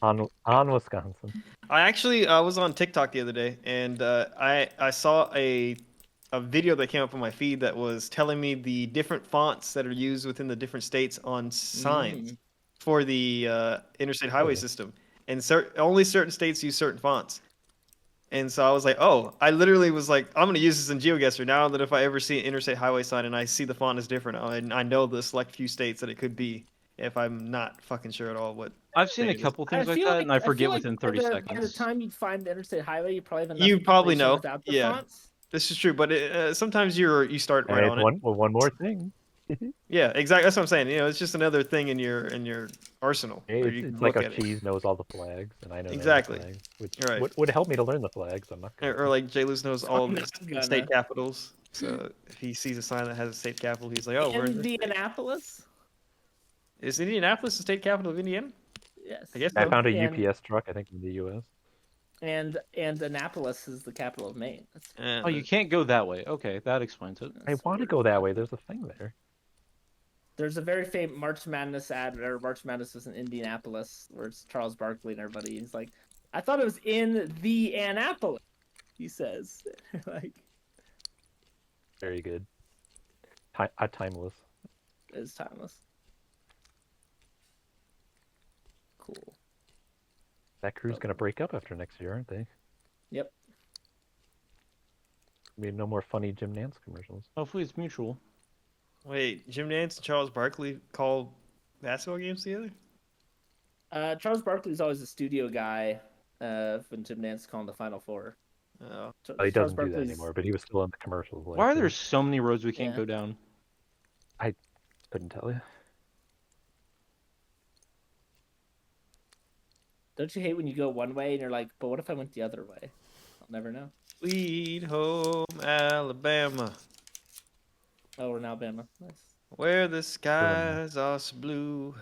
On Wisconsin. I was on TikTok the other day, and I saw a video that came up on my feed that was telling me the different fonts that are used within the different states on signs for the interstate highway system, and only certain states use certain fonts. And so I was like, oh, I literally was like, I'm gonna use this in GeoGuessr now that if I ever see an interstate highway sign and I see the font is different, I know the select few states that it could be if I'm not fucking sure at all what. I've seen a couple things like that, and I forget within 30 seconds. By the time you find the interstate highway, you probably have enough. You probably know. Without the Yeah. fonts. This is true, but sometimes you start right on it. One more thing. Yeah, exactly. That's what I'm saying. You know, it's just another thing in your arsenal. It's like a cheese knows all the flags, and I know exactly. The flags, which right. would help me to learn the flags. I'm not. Or like J. Luz knows all the state capitals. So if he sees a sign that has a state capital, he's like, "Oh, we're in Indianapolis." Is Indianapolis the state capital of Indiana? Yes. I guess I found a UPS truck. I think in the U.S. And Annapolis is the capital of Maine. Oh, you can't go that way. Okay, that explains it. I want to go that way. There's a thing there. There's a very famous March Madness ad, or March Madness was in Indianapolis, where it's Charles Barkley and everybody. He's like, I thought it was in the Annapolis, he says. Like, very good. Timeless. It's timeless. Cool. That crew's gonna break up after next year, aren't they? Yep. Maybe no more funny Jim Nance commercials. Hopefully it's mutual. Wait, Jim Nance and Charles Barkley call basketball games together? Charles Barkley's always a studio guy when Jim Nance is calling the Final Four. Oh. He doesn't do that anymore, but he was still in the commercials. Why are there so many roads we can't go down? I couldn't tell you. Don't you hate when you go one way and you're like, but what if I went the other way? I'll never know. Sweet home Alabama. Oh, we're in Alabama. Nice. Where the skies are so blue.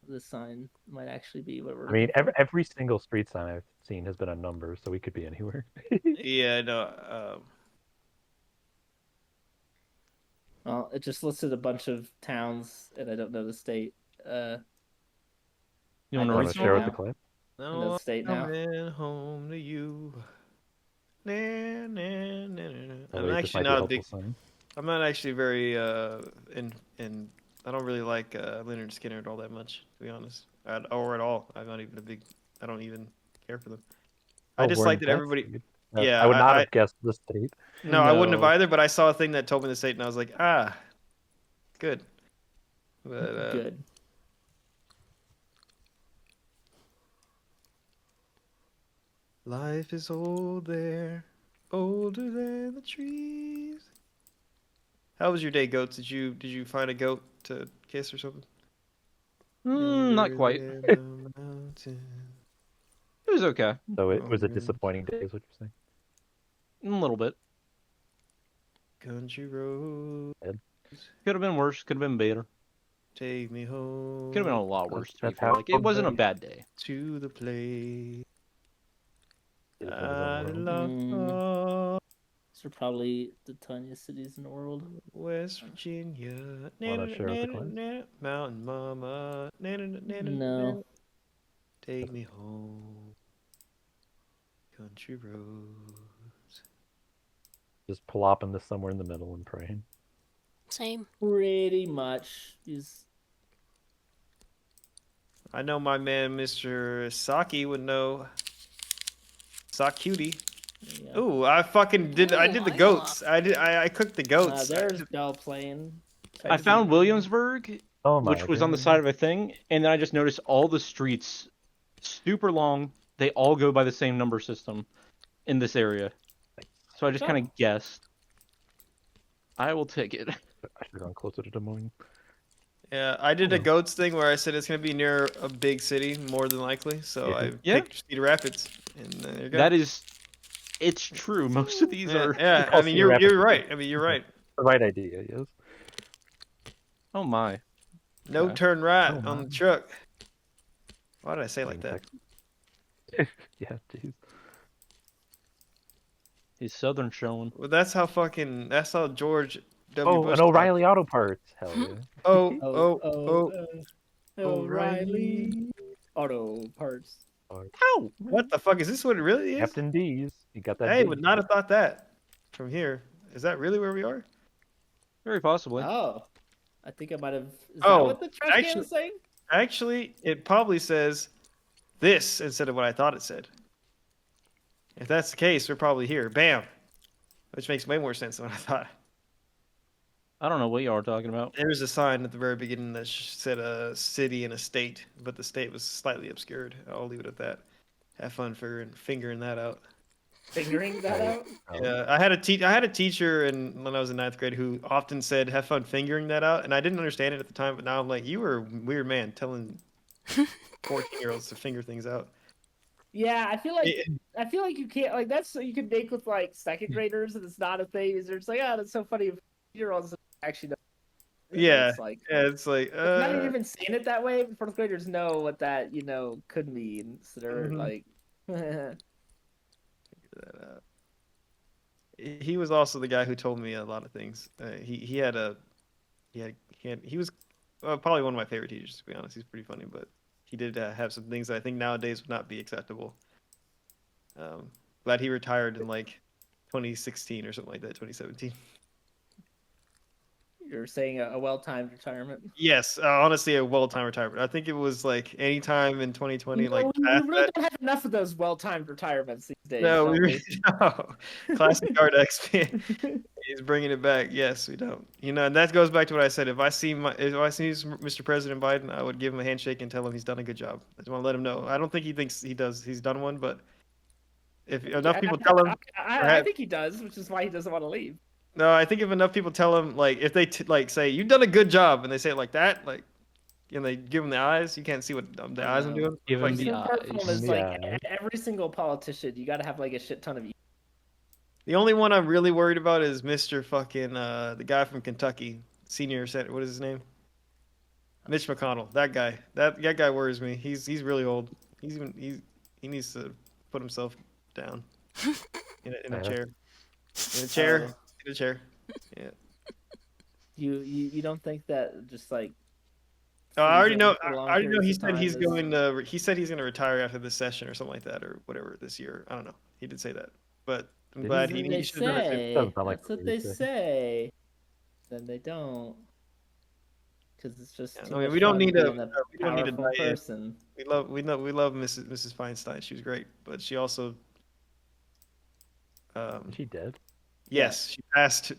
This sign might actually be what we're. I mean, every single street sign I've seen has been a number, so we could be anywhere. Yeah, no. Well, it just listed a bunch of towns, and I don't know the state. You want to share with the clip? No, the state now. Home to you. Nah, nah, nah, nah. I'm actually not a big. I'm not actually very in. I don't really like Leonard Skinner all that much, to be honest, or at all. I'm not even a big. I don't even care for them. I just like that everybody. Yeah, I would not have guessed the state. No, I wouldn't have either. But I saw a thing that told me the state, and I was like, good. But, good. Life is old there, older than the trees. How was your day, goats? Did you find a goat to kiss or something? Not quite. It was okay. So it was a disappointing day, is what you're saying? A little bit. Country road. Could have been worse. Could have been better. Take me home. Could have been a lot worse. To be fair. Like, it wasn't a bad day. To the place. These are probably the tiniest cities in the world. West Virginia. Mountain Mama. No. Take me home. Country roads. Just plopping this somewhere in the middle and praying. Same. Pretty much. I know my man, Mr. Saki, would know. Sock cutie. Ooh, I fucking did. I did the goats. I cooked the goats. There's Bell playing. I found Williamsburg, which was on the side of a thing, and then I just noticed all the streets, super long. They all go by the same number system in this area. So I just kind of guessed. I will take it. I should have gone closer to Des Moines. Yeah, I did a goats thing where I said it's gonna be near a big city more than likely. So I picked Cedar Rapids, and there you go. That is, it's true. Most of these are. Yeah, I mean you're right. I mean you're right. The right idea, yes. Oh my. No turn right on the truck. Why did I say it like that? Yeah, jeez. He's Southern showing. Well, that's how George W. Bush. An O'Reilly Auto Parts. Hell yeah. Oh, O'Reilly. Auto parts. Ow! What the fuck is this? What it really is? Captain D's. You got that? Hey, D. would not have thought that from here. Is that really where we are? Very possibly. Oh, I think I might have. Is that Oh, what the trash can actually- is saying? Actually, it probably says this instead of what I thought it said. If that's the case, we're probably here. Bam! Which makes way more sense than what I thought. I don't know what y'all are talking about. There was a sign at the very beginning that said a city and a state, but the state was slightly obscured. I'll leave it at that. Have fun fingering that out. Figuring that out. Oh, Yeah, I had a teacher when I was in 9th grade who often said, "Have fun figuring that out," and I didn't understand it at the time, but now I'm like, "You were a weird man telling 14-year-olds to figure things out." Yeah, I feel like you can't like that's you can make with like second graders and it's not a thing. They're just like, oh, that's so funny. Year olds actually know. Yeah, It's like it's like not even saying it that way. Fourth graders know what that could mean. So they're Mhm. like, that out. He was also the guy who told me a lot of things. He was probably one of my favorite teachers, to be honest. He's pretty funny, but he did have some things that I think nowadays would not be acceptable. Glad he retired in like 2016 or something like that, 2017. you're saying a well-timed retirement. Yes, honestly, a well-timed retirement. I think it was like any time in 2020, No, like we past really that. don't have enough of those well-timed retirements these days. No, don't we we? really don't. Classic Art XP. He's bringing it back. Yes, we don't. And that goes back to what I said. If I see Mr. President Biden, I would give him a handshake and tell him he's done a good job. I just want to let him know. I don't think he thinks he's done one, but if enough people tell him, I think he does, which is why he doesn't want to leave. no, I think if enough people tell him, like if they say you've done a good job, and they say it like that, like, and they give him the eyes, you can't see what the eyes I'm doing. Give him Like, the So far from eyes. is like Yeah. every single politician, you got to have like a shit ton of. the only one I'm really worried about is Mr. fucking the guy from Kentucky, senior senator. What is his name? Mitch McConnell. That guy. That guy worries me. He's really old. He needs to put himself down in a chair. In a chair. In a chair. Yeah. You don't think that just like. Oh, I already know. for long I already know. He periods of said he's time is- going to. He said he's going to retire after this session or something like that, or whatever this year. I don't know. He did say that, but I'm Did glad he? he They should have done it too. say. Doesn't sound like That's what what they he said. say. Then they don't. Because it's just. Yeah, too I mean, much we don't fun need a being a we don't need a powerful diet. person. We love Mrs. Feinstein. She was great, but she also Is she dead? yes, she passed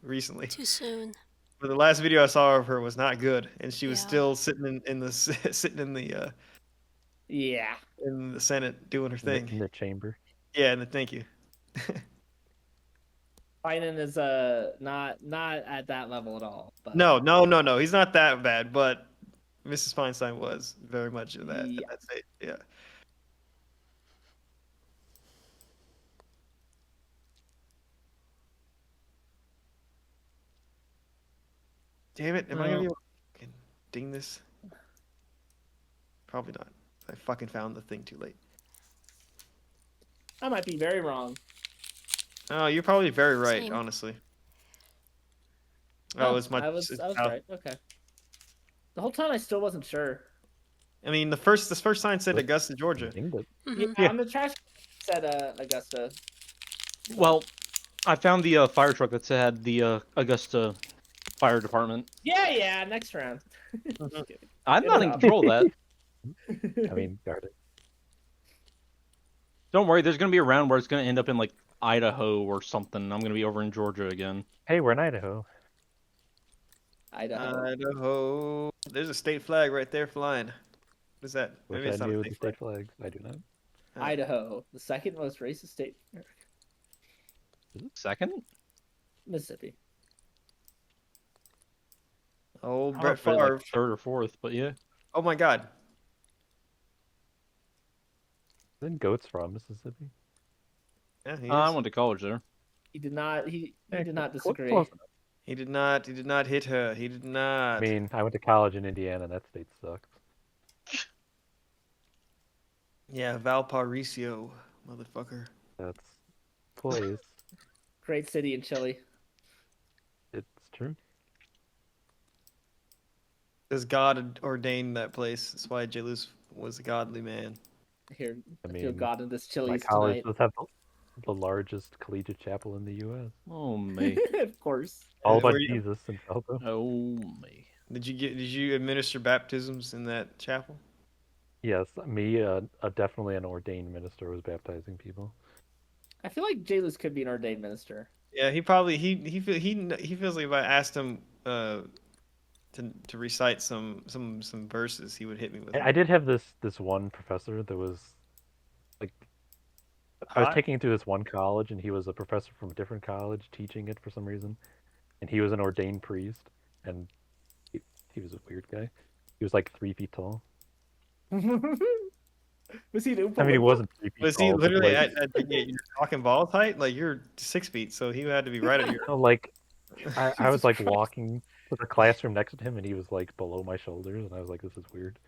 recently. Too soon. But the last video I saw of her was not good, and she was Yeah. still sitting in the sitting Yeah. in the Senate doing her In thing. the chamber. Yeah, and thank you. Biden is not at that level at all. But No. He's not that bad, but Mrs. Feinstein was very much in that. Yeah. At that stage. Yeah. Damn it! Am I gonna be able to fucking ding this? Probably not. I fucking found the thing too late. I might be very wrong. Oh, you're probably very right, Same. honestly. Oh, Oh, it's my. I was it's right. Okay. The whole time I still wasn't sure. I mean, the first sign said Augusta, Georgia. Dinged it. Mhm. Yeah, on the trash said Augusta. Well, I found the fire truck that had the Augusta Fire Department. Yeah. Next round. Mhm. Just kidding. I'm Good not in job. control of that. I mean, guard it. Don't worry, there's gonna be a round where it's gonna end up in like Idaho or something. I'm gonna be over in Georgia again. Hey, we're in Idaho. Idaho. Idaho. There's a state flag right there flying. What is that? Which Maybe I it's not knew a with the state state flags. I do not. Idaho, the second most racist state in America. Second? Mississippi. Oh, I Brett don't know if it's, Favre. like, third or fourth, but yeah. Oh my God. Then goats from Mississippi. Yeah, he I is. went to college there. He did not. He did not Close disagree. enough. He did not. He did not hit her. He did not. I mean, I went to college in Indiana. That state sucks. Yeah, Valparaiso, motherfucker. That's place. Great city in Chile. It's true. Because God ordained that place. That's why J. Lewis was a godly man. Here, I I feel mean, God in this My Chili's college tonight. does have the largest collegiate chapel in the U.S. Oh me. Of course. All about Were you- Jesus and Falco. Oh me. Did you administer baptisms in that chapel? Yes, me, definitely an ordained minister was baptizing people. I feel like Jalus could be an ordained minister. Yeah, he probably he feels like if I asked him to recite some verses, he would hit me with I them. did have this one professor that was like I was Hot? taking it through this one college, and he was a professor from a different college teaching it for some reason, and he was an ordained priest, and he was a weird guy. He was like 3 feet tall. Was he an Oompa I mean, he Loompa? wasn't 3 feet Was tall. he but, literally like, at your talking balls height? Like you're 6 feet, so he had to be right at your. no, like I was Jesus like Christ. walking to the classroom next to him, and he was like below my shoulders, and I was like, "This is weird."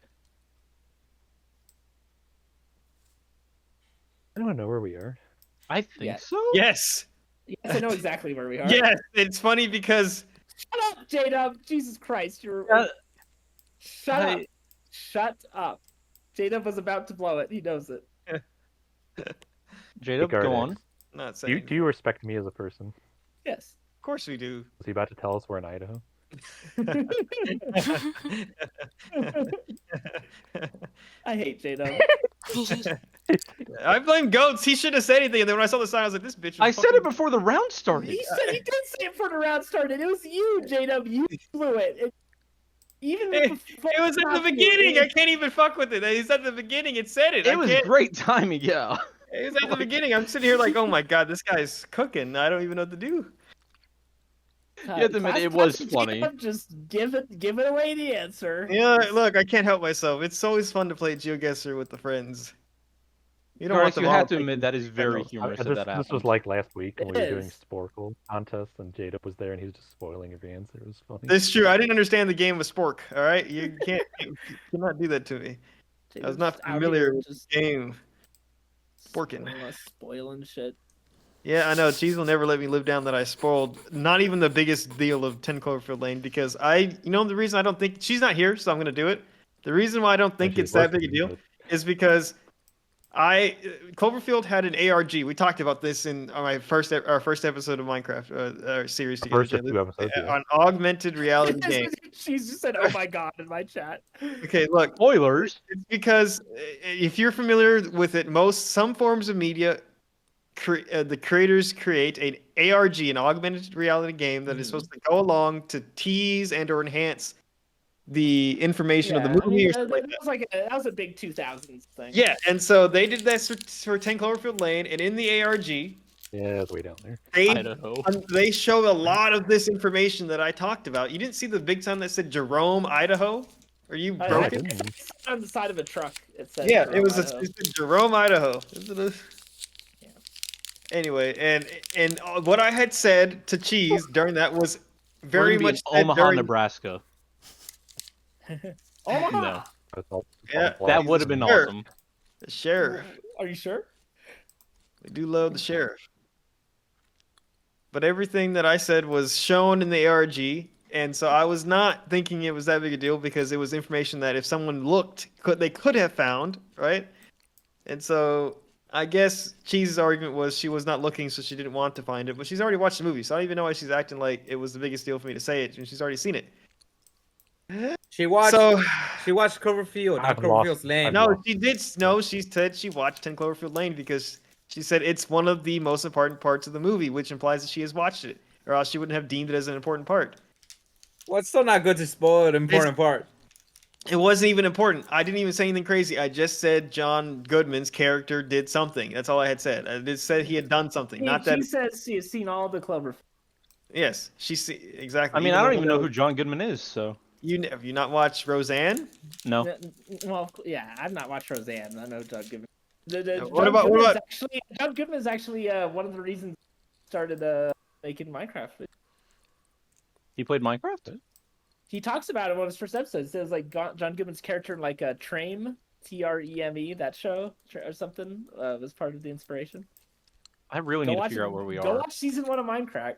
I don't know where we are. I think Yeah. so. Yes, Yes, I know exactly where we are. yes. It's funny because Shut up, J-Dub! Jesus Christ, you're... Shut up! Shut up! J-Dub was about to blow it. He knows it. J-Dub, Regard go X. on. not Do you, saying. do you respect me as a person? Yes. Of course we do. Is he about to tell us we're in Idaho? I hate J-Dub. I blame goats. He shouldn't have said anything. And then when I saw the sign, I was like, "This bitch." I said it before the round started. He said he did say it before the round started. It was you, J-Dub. You blew it. Even It, before it was at the beginning. I can't even fuck with it. It's at the beginning. It said it. It I was can't. great timing, yeah. It was at the beginning. I'm sitting here like, oh my god, this guy's cooking. I don't even know what to do. You have to admit, it was funny. Just give it away the answer. Yeah, look, I can't help myself. It's always fun to play GeoGuessr with the friends. You don't want Correct, them you all have to thinking- admit that is very humorous This that that was happened. like last week when It we were doing is. Sporkle contests, and Jada was there, and he was just spoiling every answer. It was funny. It's true. I didn't understand the game of Spork. All right, you you cannot do that to me. I was not familiar with the game. Sporking. Spoiling shit. Yeah, I know. Cheese will never let me live down that I spoiled. Not even the biggest deal of 10 Cloverfield Lane because the reason I don't think she's not here, so I'm gonna do it. The reason why I don't think Actually, it's that big a deal is because Cloverfield had an ARG. We talked about this in our first episode of Minecraft our series together. First of 2 episodes, yeah. On augmented reality game. She just said, "Oh my god" in my chat. Okay, look. Spoilers. It's because if you're familiar with it, some forms of media, the creators create an ARG, an augmented reality game that is supposed to go along to tease and or enhance the information of the movie or something like that. That was a big 2000s thing. Yeah, and so they did that for 10 Cloverfield Lane, and in the ARG, Yeah, it's way down there. Idaho. they show a lot of this information that I talked about. You didn't see the big sign that said Jerome, Idaho? Are you I broken? on the side of a truck. It said. Yeah, Jerome, it Idaho. said Jerome, Idaho. Yeah. Anyway, and what I had said to Cheese during that was very We're gonna be much in said Omaha, during, Nebraska. Omaha. No, That's all- Yeah. all that flies. would have been Sure. awesome. the sheriff. Are you sure? We do love the sheriff. But everything that I said was shown in the ARG, and so I was not thinking it was that big a deal because it was information that if someone looked, they could have found, right? And so I guess Cheese's argument was she was not looking, so she didn't want to find it. But she's already watched the movie, so I don't even know why she's acting like it was the biggest deal for me to say it when she's already seen it. She watched So Cloverfield, not I've Cloverfield's lost- Lane. I've no, lost. she did. No, she said she watched 10 Cloverfield Lane because she said it's one of the most important parts of the movie, which implies that she has watched it, or else she wouldn't have deemed it as an important part. Well, it's still not good to spoil the important part. It wasn't even important. I didn't even say anything crazy. I just said John Goodman's character did something. That's all I had said. I just said he had done something. Not that. She says she has seen all the Cloverfield. Yes, exactly. I mean, I don't even know who John Goodman is, so Have you not watched Roseanne? no. Well, yeah, I've not watched Roseanne. I know John Goodman. What about- John Goodman is actually one of the reasons I started making Minecraft. He played Minecraft? He talks about it in one of his first episodes. It says like John Goodman's character in like Treme, Treme, that show or something was part of the inspiration. I really need to figure out where we Go are. watch season 1 of Minecraft.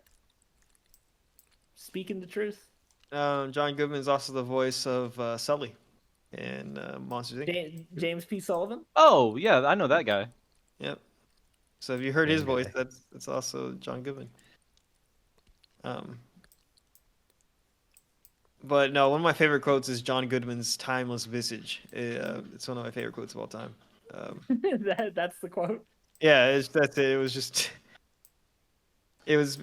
Speaking the truth. John Goodman is also the voice of Sully. and Monsters Inc. James P. Sullivan. Oh yeah, I know that guy. Yep. So if you heard his Same voice, guy. that's also John Goodman. But no, one of my favorite quotes is John Goodman's "timeless visage." It's one of my favorite quotes of all time. That's the quote. Yeah, that's it. It was just, it was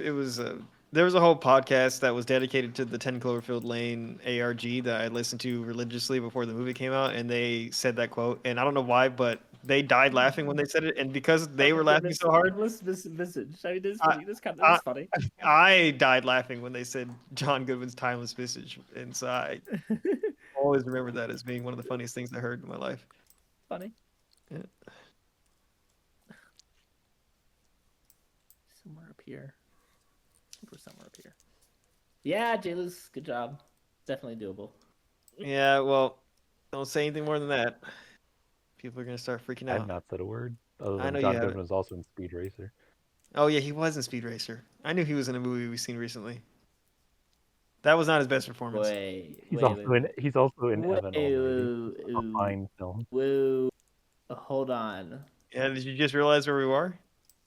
there was a whole podcast that was dedicated to the 10 Cloverfield Lane ARG that I listened to religiously before the movie came out, and they said that quote, and I don't know why, but they died laughing when they said it, and because they were laughing so hard, Visage. I mean, it's funny. I died laughing when they said John Goodman's timeless visage, and so I always remember that as being one of the funniest things I heard in my life. Funny. Yeah. Somewhere up here. I think we're somewhere up here. Yeah, Jaylus, good job. Definitely doable. Yeah, well, don't say anything more than that. People are gonna start freaking out. I've not said a word. Other I than know you John haven't. Goodman was also in Speed Racer. Oh yeah, he was in Speed Racer. I knew he was in a movie we've seen recently. That was not his best performance. He's also in Evan already. A Woo, fine film. woo. Hold on. Yeah, did you just realize where we were?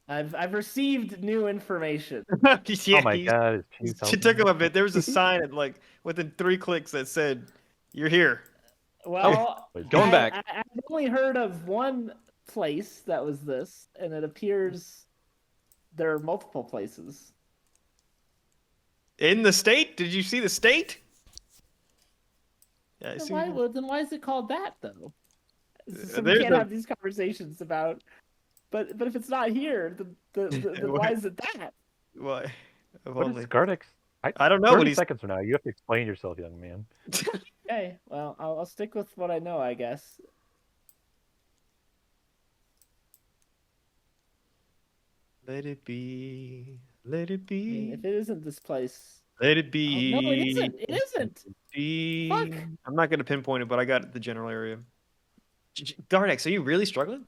I've received new information. Yeah, Oh my god, She took him a bit. There was a sign at like within 3 clicks that said, "You're here." Well, Going back. I've only heard of one place that was this, and it appears there are multiple places. In the state? Did you see the state? Yeah, I see. Then why is it called that though? So we There's can't a- have these conversations about. But if it's not here, then why is it that? Why? If What only. is Gardex? I don't know 30 what he's. seconds from now, you have to explain yourself, young man. Okay, well, I'll stick with what I know, I guess. Let it be. Let it I be. mean, if it isn't this place, Let it oh, be. no, it isn't. It isn't. Be. Fuck. I'm not gonna pinpoint it, but I got the general area. Gardex, are you really struggling?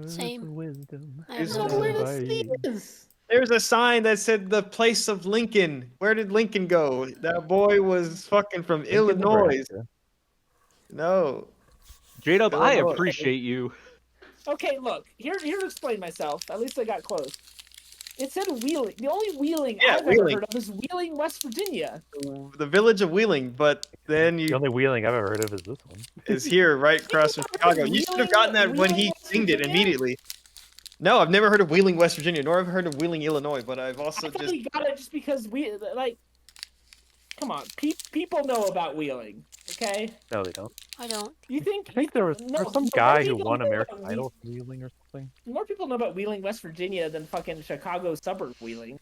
Same. Wisdom. I have Is no it Where clue. where the city is? There's a sign that said the place of Lincoln. Where did Lincoln go? That boy was fucking from Illinois. No. J-Dub, I Illinois. appreciate you. Okay, look. Here to explain myself. At least I got close. It said Wheeling. The only Wheeling Yeah, I've ever Wheeling. heard of is Wheeling, West Virginia. The village of Wheeling, but then The you only wheeling I've ever heard of is this one. is here right across from Chicago. You should have gotten that when he Wheeling, West singed it Virginia? immediately. No, I've never heard of Wheeling, West Virginia, nor have I heard of Wheeling, Illinois, but I've also I thought just we got it just because come on, people know about Wheeling, okay? No, they don't. I don't. You think? I think there was No, some more guy who people won know American about Idol from Wheeling or something. More people know about Wheeling, West Virginia than fucking Chicago suburb Wheeling.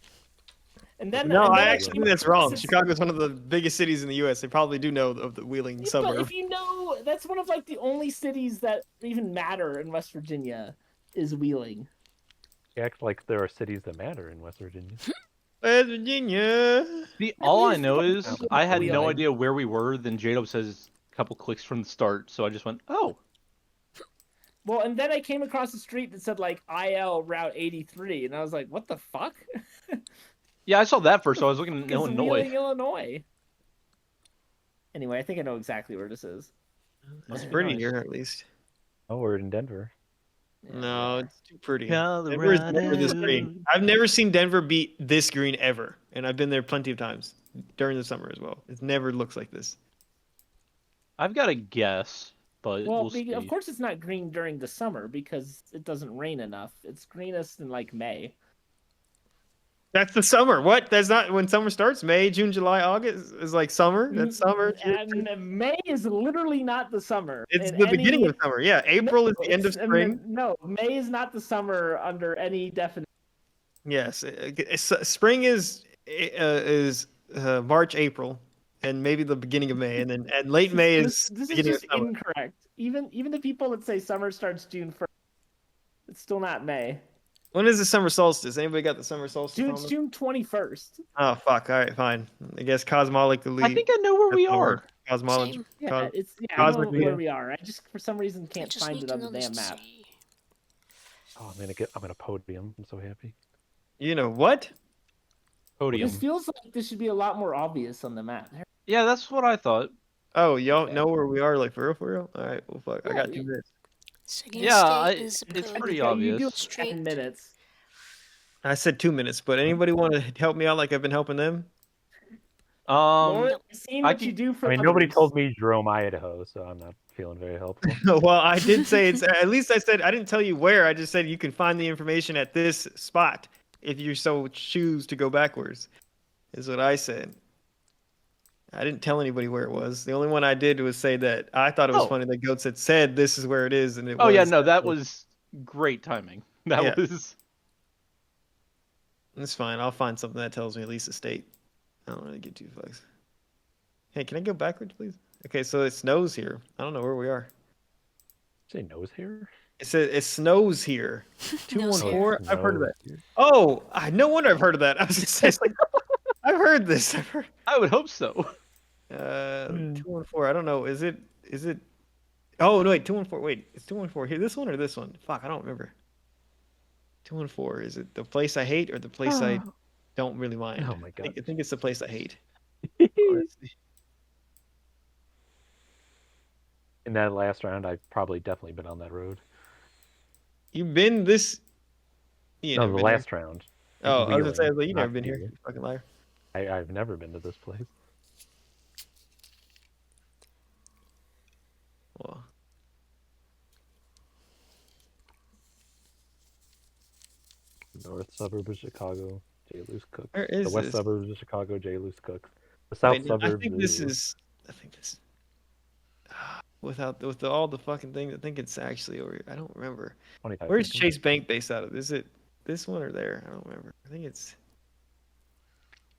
And then no. and I then actually came think that's across wrong. this- Chicago's one of the biggest cities in the U.S. They probably do know of the Wheeling Yeah, but suburb. if you know, that's one of like the only cities that even matter in West Virginia is Wheeling. You act like there are cities that matter in West Virginia. West Virginia. All I least know fucking is know I had no Wheeling. idea where we were. Then J-Dub says a couple clicks from the start, so I just went, oh. Well, and then I came across a street that said like IL Route 83, and I was like, what the fuck? Yeah, I saw that first, so I was looking at It's Illinois. Wheeling, Illinois. Anyway, I think I know exactly where this is. It's be pretty nice. here, at least. Oh, we're in Denver. No, it's too pretty. Colorado. Denver's never this green. I've never seen Denver be this green ever, and I've been there plenty of times during the summer as well. It never looks like this. I've got a guess, but Well, we'll see. of course it's not green during the summer because it doesn't rain enough. It's greenest in like May. That's the summer. What? That's not when summer starts. May, June, July, August is like summer. That's summer. And May is literally not the summer. It's in the beginning any- of summer. Yeah, April is the end of it's- spring. No, May is not the summer under any definition. Yes, spring is March, April, and maybe the beginning of May, and late May is This is beginning just of summer. incorrect. Even the people that say summer starts June 1st, it's still not May. When is the summer solstice? Anybody got the summer solstice? on It's them? June 21st. Oh fuck! All right, fine. I guess cosmologically. I think I know where we that's the word. are. Cosmology. Same. Yeah, I know cosmically- where we are. I just for some reason I can't just find need it to on the know this damn to map. see. Oh, I'm gonna podium. I'm so happy. You know what? Podium. This feels like this should be a lot more obvious on the map. Yeah, that's what I thought. Oh, y'all know where we are, like for real, for real? All right, well, fuck. I got 2 minutes. Second Yeah, state is it's code. pretty You do obvious. Straight. 10 minutes. I said 2 minutes, but anybody want to help me out like I've been helping them? Well, Nope. I've seen I what you can- do for I mean, nobody others. told me Jerome, Idaho, so I'm not feeling very helpful. Well, I did say it's. At least I said I didn't tell you where. I just said you can find the information at this spot if you so choose to go backwards. Is what I said. I didn't tell anybody where it was. The only one I did was say that I thought it was Oh. funny that Goats had said this is where it is, and it Oh was. yeah, no, that was great timing. That Yeah. was. It's fine. I'll find something that tells me at least the state. I don't really give 2 fucks. Hey, can I go backwards, please? Okay, so it snows here. I don't know where we are. Say nose hair? It says it snows here. Nose hair. 214. I've heard of that. Nose hair. Oh, no wonder I've heard of that. I was just saying, it's like, I've heard this. I've heard. I would hope so. 214. I don't know. Is it? Oh no, wait. 214. Wait, it's 214 here. This one or this one? Fuck, I don't remember. 214. Is it the place I hate or the place I don't really mind? Oh my god. I think it's the place I hate. Honestly. In that last round, I've probably definitely been on that road. You've been this. You No, never the been last here. round. Oh, I was gonna say, Wheeling, like, you never not been here. Wheeling. You fucking liar. I've never been to this place. Well, North suburb of Chicago, J. Luce cooks. where The is west this? suburbs of Chicago, J. Luce cooks. The south Wait, no, suburbs. I think this is is. I think this. With all the fucking things, I think it's actually over here. I don't remember. 25 Where's people. Chase Bank based out of? Is it this one or there? I don't remember. I think it's.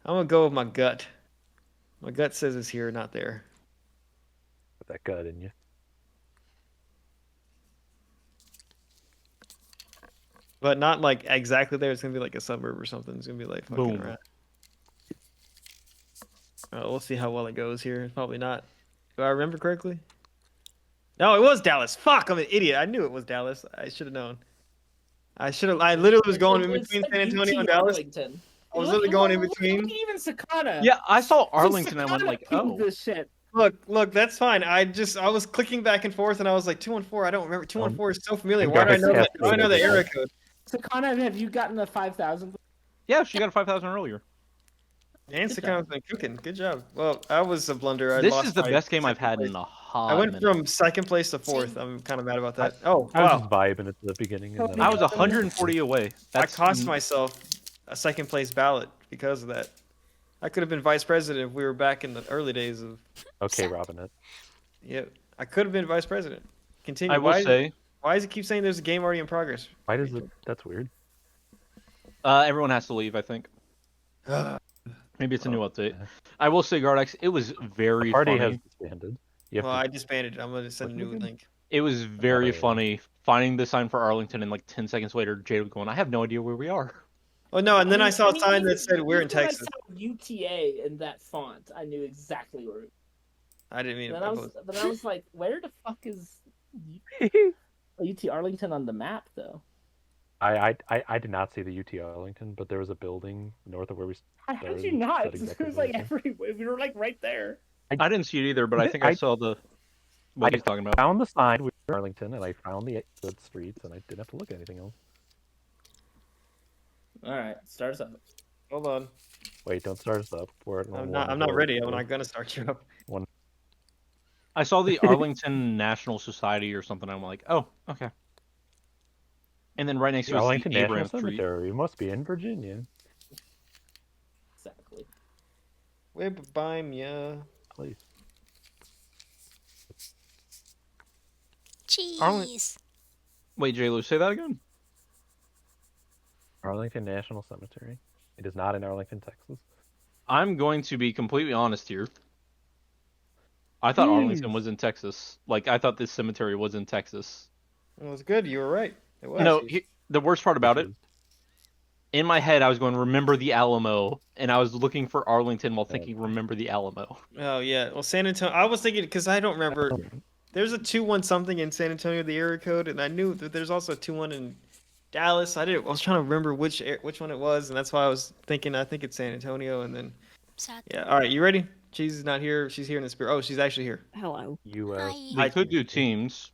I'm gonna go with my gut. My gut says it's here, not there. Put that gut in you. But not like exactly there. It's gonna be like a suburb or something. It's gonna be like fucking Boom. around. We'll see how well it goes here. It's probably not. Do I remember correctly? No, it was Dallas. Fuck, I'm an idiot. I knew it was Dallas. I should have known. I literally was going in between San Antonio and Dallas. Arlington. I was literally going in between. Look, even Sakana. Yeah, I saw Even Arlington and I went Sakana like, pinged oh. this shit. Look, that's fine. I was clicking back and forth, and I was like, 214. I don't remember. 214 is so familiar. and Why do I know Garth's that? Why do I know the casting area is code? Sakana, have you gotten the 5,000? Yeah, she got a 5,000 earlier. And Good Sakana's been cooking. Good job. Well, I was a blunder. I This lost is the my best game I've second had place. in a hot I went minute. from second place to fourth. Same. I'm kind of mad about that. Oh, I was wow. just vibing at the beginning. And then I was 140 away. That's I cost myself a second place ballot because of that. I could have been vice president if we were back in the early days of. Okay, Robinette. Yeah, I could have been vice president. Continue. I will say, Why does it keep saying there's a game already in progress? Why does it? That's weird. everyone has to leave, I think. Maybe it's a new update. I will say, Gardex, it was very The party funny. has disbanded. You have Well, to, I disbanded it. I'm gonna send a What new you did? link. It was very Oh. funny finding the sign for Arlington and like 10 seconds later, Jade going, I have no idea where we are. Oh no! And then I saw a sign even- that said we're in even when I Texas. saw UTA in that font, I knew exactly where. I didn't mean to Then propose. I was like, where the fuck is UT Arlington on the map though? I did not see the UT Arlington, but there was a building north of where we How started. did you not? said It exactly was where like it was. everywhere. We were like right there. I didn't see it either, but I think I saw the what he's talking about. Found the sign with Arlington, and I found the streets, and I didn't have to look at anything else. All right, starts up. Hold on. Wait, don't start us up. We're at I'm not ready. I'm not gonna start you up. I saw the Arlington National Society or something. I'm like, oh, okay. And then right next to The us, Arlington the National Abraham Street. Cemetery. We must be in Virginia. Exactly. Whip by me. Please. Cheese. Wait, J-Lo, say that again? Arlington National Cemetery. It is not in Arlington, Texas. I'm going to be completely honest here. I thought Arlington was in Texas. Like, I thought this cemetery was in Texas. It was good. You were right. It was. No, the worst part about it, in my head, I was going, remember the Alamo, and I was looking for Arlington while thinking, remember the Alamo. Oh yeah. Well, San Antonio. I was thinking because I don't remember. There's a 2-1 something in San Antonio, the area code, and I knew that there's also a 2-1 in Dallas. I was trying to remember which one it was, and that's why I was thinking. I think it's San Antonio, and then Sad. yeah. All right, you ready? Cheese is not here. She's here in the spirit. Oh, she's actually here. Hello. U.S. Hi. We could do teams.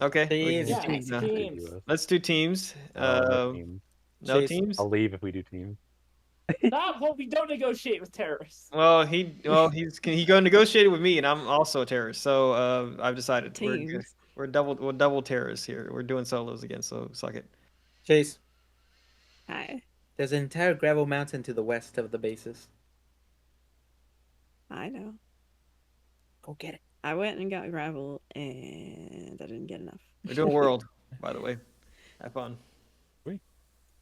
Okay. We can Teams. do Yeah, teams now. teams. US. Let's do teams. No teams. No Chase. teams. I'll leave if we do teams. Not well. We don't negotiate with terrorists. Well, he go negotiated with me, and I'm also a terrorist. So I've decided Teams. we're double terrorists here. We're doing solos again. So suck it. Chase, Hi. there's an entire gravel mountain to the west of the bases. I know. Go get it. I went and got gravel and I didn't get enough. We're doing world, by the way. Have fun. Sweet.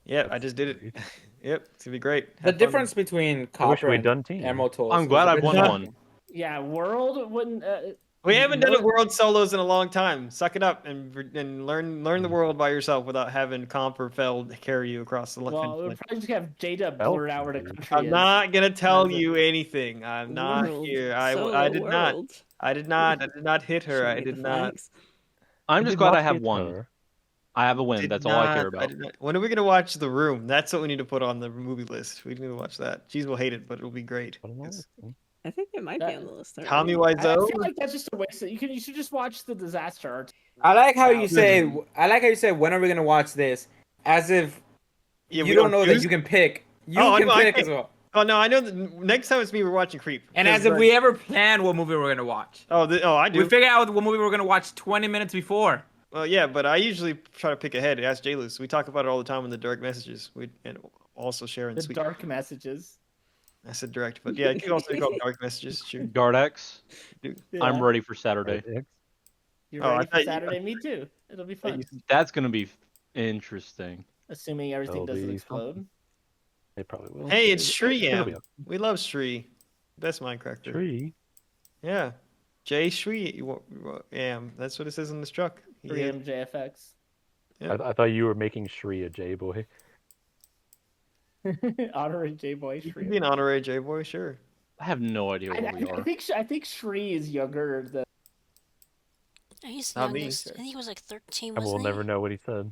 Yeah, I just did it. Great. Yep, it's gonna be great. The Have fun. difference between I wish copper we'd and done teams. emerald tools. I'm is glad a I bit won different. one. Yeah, world wouldn't. We haven't done a World- world solos in a long time. Suck it up and learn the world by yourself without having Comp or Feld carry you across the Well, finish we'll line. probably just have J-Dub Felt blurt out where the weird. country I'm is. not gonna tell That's it. you anything. I'm not World. here. Solo I did not. world. I did not hit her. Show I me the did not. flags. I'm I just did glad not I have hit one. her. I have a win. Did That's all I care not- about. did not- When are we gonna watch The Room? That's what we need to put on the movie list. We need to watch that. Cheese will hate it, but it'll be great. I don't know. It's I think it might be That- on the list. Tommy already. I Wiseau. feel like that's just a waste. You should just watch the disaster art. I like how you Wow. say. I like how you said. When are we gonna watch this? As if Yeah, you we don't know that choose- you can pick. You Oh, I can know, I pick can- as well. Oh no, I know that next time it's me. We're watching Creep. And Because, as if we ever plan what movie we're gonna watch. I do. We figure out what movie we're gonna watch 20 minutes before. Well, yeah, but I usually try to pick ahead. Ask J-Luz. We talk about it all the time in the direct messages. We and also share in The sweet. dark messages. I said direct, but yeah, you can also call them dark messages. Sure. Gardex, I'm Yeah. ready for Saturday. Right, X? You're Oh, I ready thought for you- Saturday? Me too. It'll be fun. That's gonna be interesting. Assuming everything That'll doesn't be explode. It probably will. Hey, it's It'll be Shreeyam. okay. We love Shree. Best Minecrafter. Tree. Yeah. J Shree. That's what it says on this truck. He had- 3M JFX. Yeah. I thought you were making Shree a J boy. Honorary J Boy You Shri. can be an honorary J boy, sure. I have no idea where we I are. think Shri is younger than. He's the Not me, youngest. sir. I think he was like 13, And wasn't we'll he? never know what he said.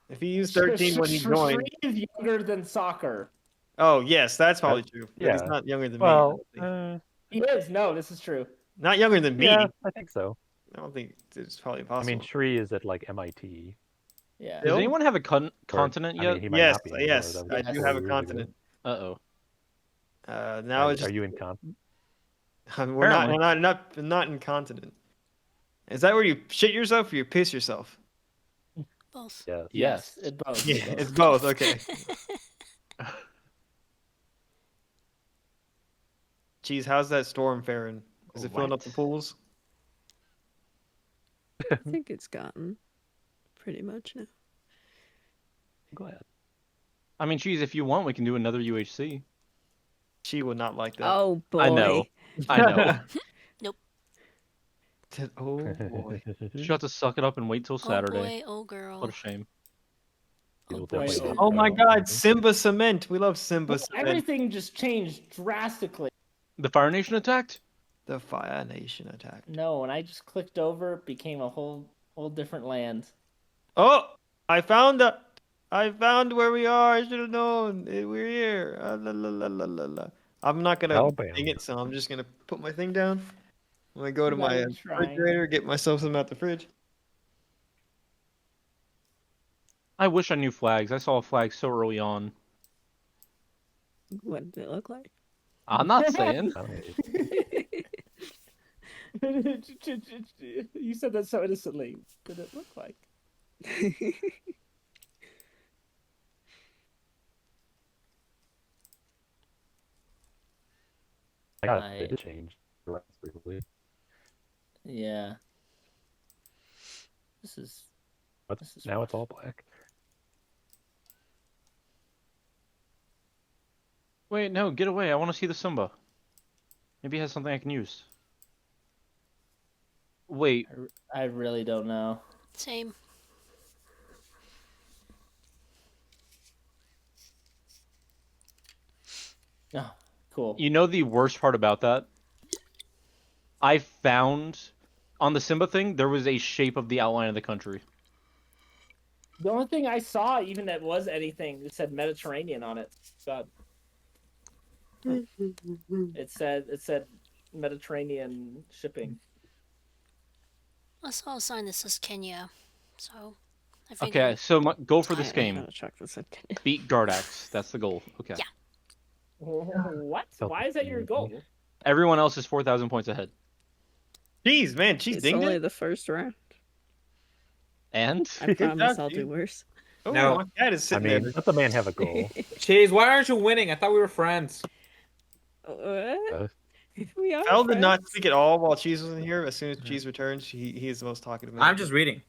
If he used 13 when he joined. Shri is younger than soccer. Oh yes, that's probably true. But he's yeah. not younger than Well, me. I don't think. He is. No, this is true. Not younger than me. yeah, I think so. I don't think it's probably I possible. mean, Shree is at like MIT. Yeah. Does Bill? anyone have a Or, continent I yet? mean, he might yes, not be anymore. yes, That was I like do 4 have a years ago. continent. Uh-oh. Now Are, it's just are you incontinent? we're not incontinent. Is that where you shit yourself or you piss yourself? Both. Yeah. Yes. It both. Yeah, it's both. Okay. Geez, how's that storm faring? Is it filling up What? the pools? I think it's gotten pretty much now. I'm glad. I mean, geez, if you want, we can do another UHC. She would not like that. Oh boy. I know. I know. Oh boy. She'll have to suck it up and wait till Saturday. Oh boy, oh girl. What a shame. It'll Oh, boy. definitely be Oh my incredible. God, Simba Cement. We love Simba Cement. Everything just changed drastically. The Fire Nation attacked? The Fire Nation attack. No, when I just clicked over, it became a whole different land. Oh, I found where we are. I should have known. We're here. La, la, la, la, la, la. I'm not gonna Alabama. ding it, so I'm just gonna put my thing down. I'm gonna go to Not my even trying. refrigerator, get myself some out the fridge. I wish I knew flags. I saw a flag so early on. What did it look like? I'm not saying. I don't know. You said that so innocently. What did it look like? I got I- it did change drastically. Yeah. This is. But This is now it's rough. all black. Wait, no, get away. I want to see the Simba. Maybe it has something I can use. Wait, I really don't know. Same. Oh, cool. you know the worst part about that? I found on the Simba thing, there was a shape of the outline of the country. The only thing I saw, even that was anything, it said Mediterranean on it. God. It said Mediterranean shipping. I saw a sign that says Kenya, so I Okay, figured. so goal for this I game: gotta check this out. beat Gardax. That's the goal. Okay. Yeah. What? Why is that your goal? Everyone else is 4,000 points ahead. Jeez, man, she's It's dinged only it. the first round. And I promise I'll dude. do worse. Oh, No. my cat is I sitting mean, there. let the man have a goal. Cheese, why aren't you winning? I thought we were friends. What? Uh, We are Fel did not friends. speak at all while Cheese was in here. As soon as Cheese returns, he is the most talkative man. I'm just reading.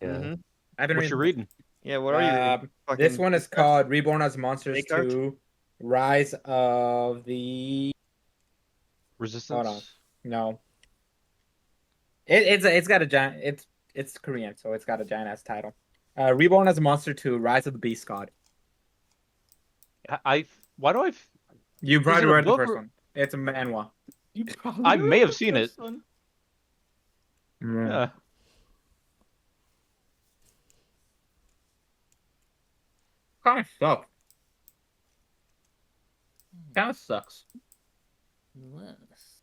yeah. Mm-hmm. I've been what you reading. reading? Yeah, what are you reading? This Fucking one is called Reborn as Monsters Descartes? 2: Rise of the. Resistance. Hold on. No. It's got a giant. It's Korean, so it's got a giant ass title. Reborn as a Monster 2: Rise of the Beast God. Why do I? You probably it a read the book first or- one. It's a manhwa. You probably I may read have the seen it. first one. Yeah. Kind of sucks. Kind of sucks. Unless...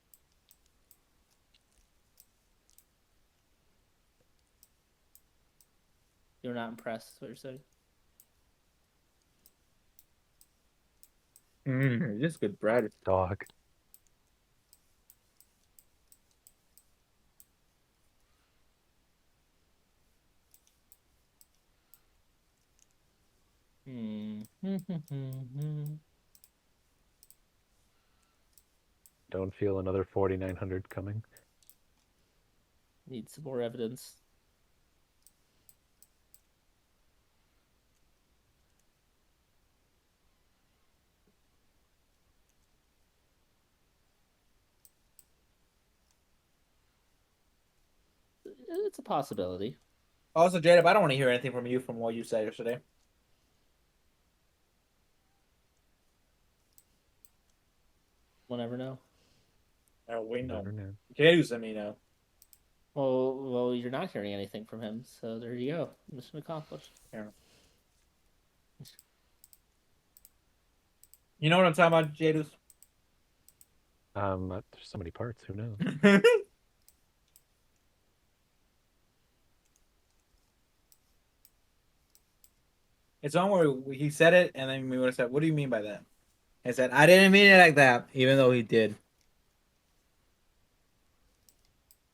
You're not impressed, is what you're saying? Just good bread. Dog. Don't feel another 4,900 coming. Need some more evidence. It's a possibility. Also, Jacob, I don't want to hear anything from you from what you said yesterday. We'll never know. Oh, we know. Never know. James and me know. Well, you're not hearing anything from him, so there you go. Mission accomplished. Yeah. You know what I'm talking about, Jadus? There's so many parts. Who knows? It's on where he said it, and then we would have said, "What do you mean by that?" I said, "I didn't mean it like that," even though he did.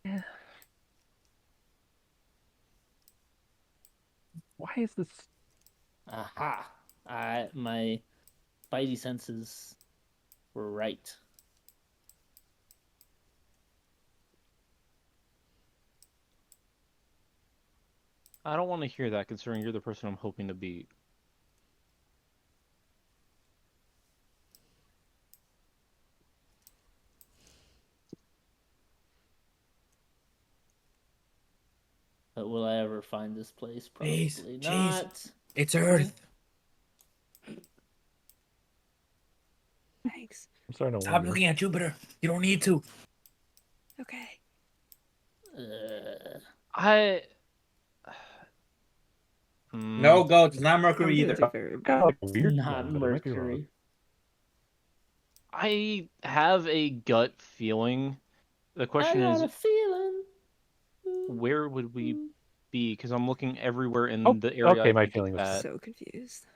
Yeah. Why is this? Aha! My spidey senses were right. I don't want to hear that, considering you're the person I'm hoping to beat. But will I ever find this place? Probably Jeez, not. It's Earth. Thanks. I'm starting to Stop wonder. looking at Jupiter. You don't need to. Okay. No, go. It's not Mercury I'm either. gonna do very Got bad. like a weird Not one, but I might be wrong. Mercury. I have a gut feeling. The question I is, got a feeling. where would we be? Because I'm looking everywhere in Oh, the area. okay, I my think feeling it's was at. So confused.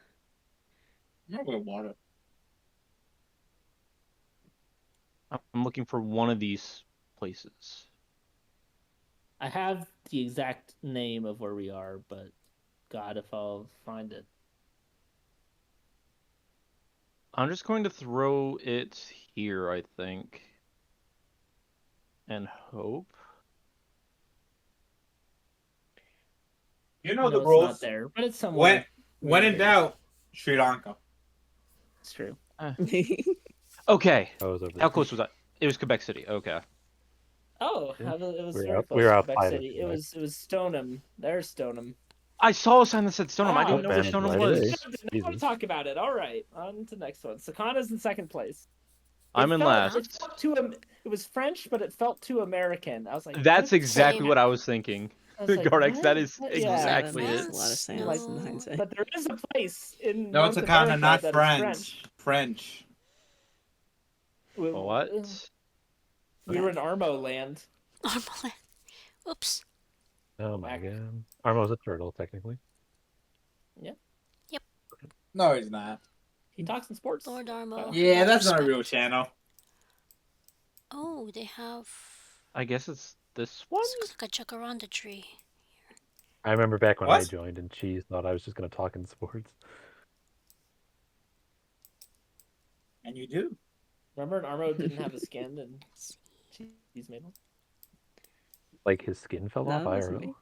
I'm looking for one of these places. I have the exact name of where we are, but God, if I'll find it. I'm just going to throw it here, I think, and hope. You know No, the it's rules. not there, but it's somewhere. When in doubt, Sri Lanka. It's true. Okay. I was over How there. close was that? It was Quebec City. Okay. Oh, Yeah. it was We were very out- close we were to outside Quebec of City. It Quebec. was Stoneham. There's Stoneham. I saw a sign that said Stoneham. I didn't know where man, Stoneham right was. away. Now want to talk about it. All right, on to the next one. Sakana's in second place. I'm in last. It felt it was French, but it felt too American. I was like, That's what? exactly Same. what I was thinking. I was like, Gardex, that what? is What? exactly that it. makes a lot of sense Like, in hindsight. But there is a place in No, North it's a kind America of not that is French. French. With- What? We were in Armo land. Armlet. Oops. Oh my Back. god. Armo's a turtle, technically. No, he's not. He talks in sports. Lord Armo. Yeah, Love that's not a respect. real channel. Oh, they have. I guess it's this one? Looks like a jacaranda tree. I remember back when I What? joined and Cheese thought I was just going to talk in sports. And you do. Remember, when Armo didn't have a skin and he's made one. Like his skin fell off That wasn't IRL. me.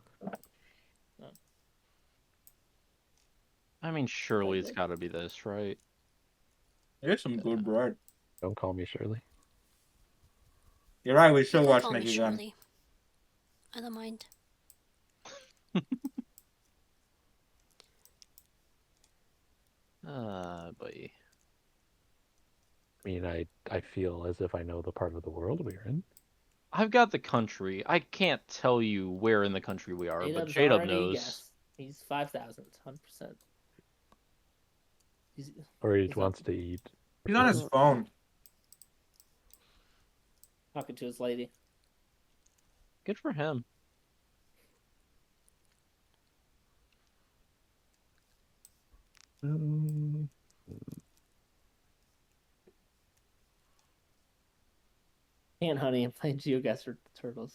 I mean, surely it's got to be this, right? There's some good bread. Don't call me Shirley. You're right, we should You can watch call me Naked Gun. Shirley. I don't mind. Boy. I mean, I feel as if I know the part of the world we're in. I've got the country. I can't tell you where in the country we are, but J-Dub's J-Dub already knows. guessed. He's 5,000, 100%. Or he He's wants to eat. He's on his phone. talking to his lady. Good for him. And honey, and playing GeoGuessr turtles.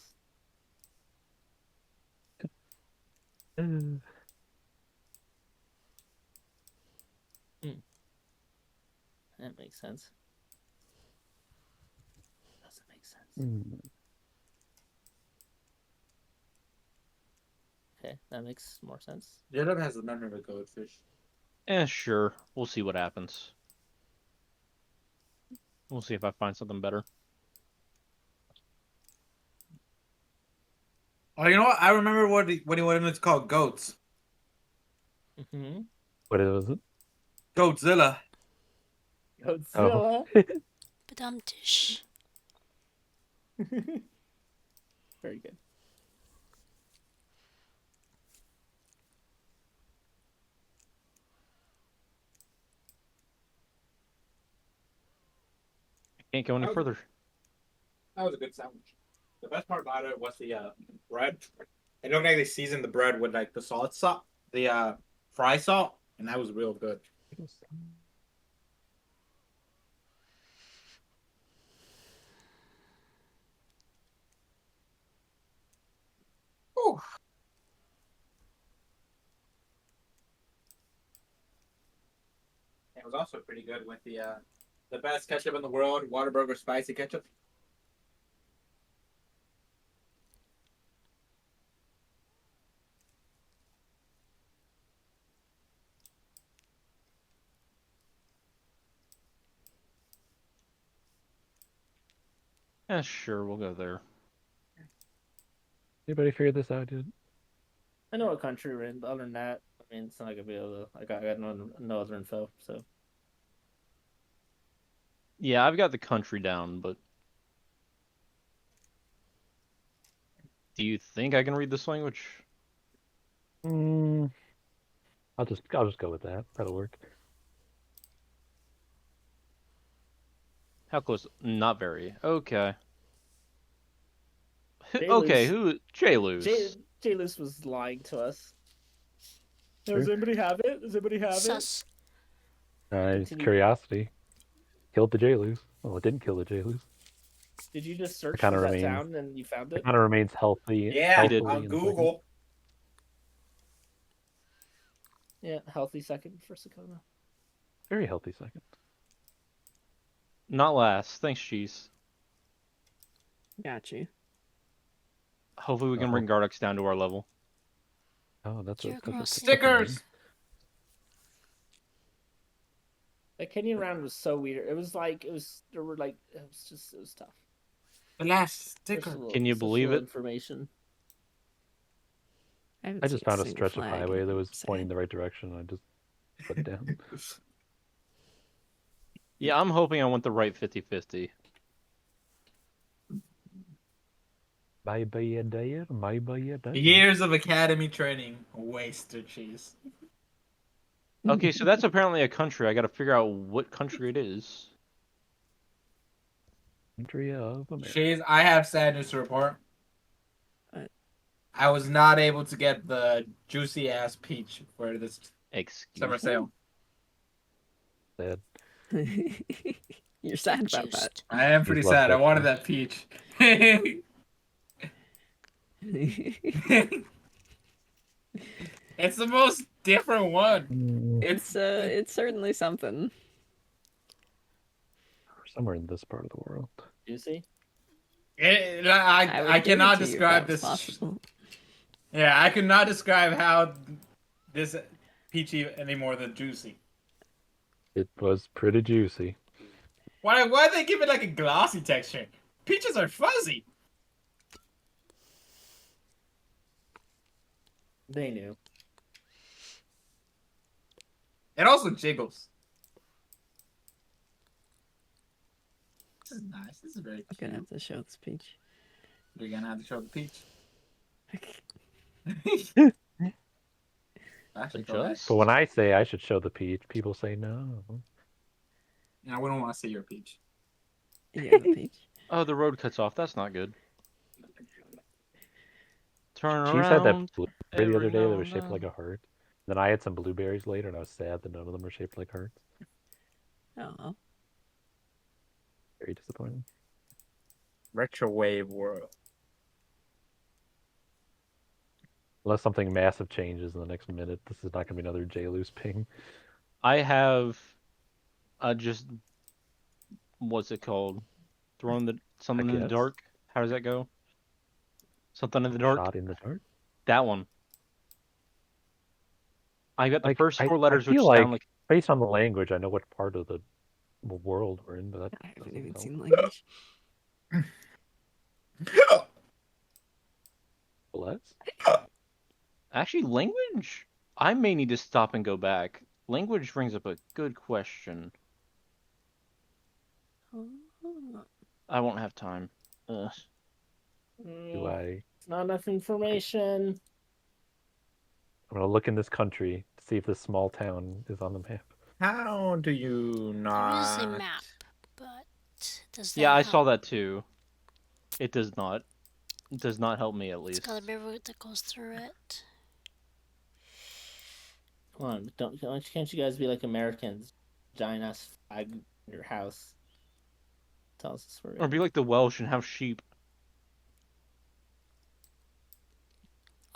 That makes sense. Doesn't make sense. Okay, that makes more sense. J-Dub has the memory of a goldfish. Sure. We'll see what happens. We'll see if I find something better. Oh, you know what? I remember what he wanted it's called. Goats. Mm-hmm. What was it? Goatzilla. Godzilla. Badum-tish. Very good. Can't go any further. That was a good sandwich. The best part about it was the bread. It looked like they seasoned the bread with like the salt salt, the fry salt, and that was real good. Ooh. It was also pretty good with the best ketchup in the world, Whataburger spicy ketchup. Sure, we'll go there. Anybody figure this out yet? I know what country we're in, but other than that, I mean, it's not gonna be able to. I got no other info. So Yeah, I've got the country down, but do you think I can read this language? I'll just go with that. That'll work. How close? Not very. Okay. J-Luce. Okay, who? J-Luce. J-Luce was lying to us. Sure. Does anybody have it? Does anybody have Sus. It's Continue. curiosity. Killed the J-Loose. Well, it didn't kill the J-Loose. it? Did you just search kinda for that remains- sound and you found It it? kind of remains healthy. Yeah, healthily on in the Google. Yeah, healthy second for Sakona. second. Very healthy second. Not last. Thanks, Cheese. Got you. Hopefully we can bring Gardex down to our level. Oh, that's a Geocrossing. Stickers. The Kenyan round was so weird. It was tough. The last There's sticker. a little- Can you such believe little it? Information. haven't I just seen found a single stretch of flag highway in that was Sam. pointing the right direction, and I just put it down. Yeah, I'm hoping I went the right 50-50. Maybe a day, maybe a day. Years of academy training. Wasted cheese. Okay, so that's apparently a country. I gotta figure out what country it is. Country of America. Cheese, I have sad news to report. What? I was not able to get the juicy ass peach for this summer Excuse me? sale. Sad. You're sad about that. Juiced. I am pretty Cheese loves sad. I that wanted shit. that peach. It's the most different one. It's certainly something. Somewhere in this part of the world. Juicy. I would give it cannot to you if describe that was this. possible. Yeah, I could not describe how this peachy any more than juicy. It was pretty juicy. Why did they give it like a glossy texture? Peaches are fuzzy. They knew. It also jiggles. This is nice. This is very I'm cute. gonna have to show this peach. You're gonna have to show the peach. Actually, go ahead. Just? But when I say I should show the peach, people say no. Yeah, we don't want to see your peach. You have a peach. Oh, the road cuts off. That's not good. Turn Cheese had that around. blueberry the other every day now that was and shaped then. like a heart. Then I had some blueberries later, and I was sad that none of them were shaped like hearts. Oh. Very disappointing. Retrowave world. Unless something massive changes in the next minute, this is not going to be another J-Loose ping. I have just what's it called? Throwing something in the guess. dark. How does that go? Something in the dark. Shot in the dark? That one. I got the first four I letters, which feel sound like based on the language, I know what part of the world we're in, but that I haven't doesn't even help. seen language. Let's? actually language. I may need to stop and go back. Language brings up a good question. I won't have time. Ugh. Do I? It's not enough information. I'm going to look in this country to see if this small town is on the map. How do you There not? is a map, but does that Yeah, I help? saw that too. It does not. It does not help me at It's least. got a big route that goes through it. Come on, can't you guys be like Americans? Giant ass flag in your house. Tell us where. Or be like the Welsh and have sheep.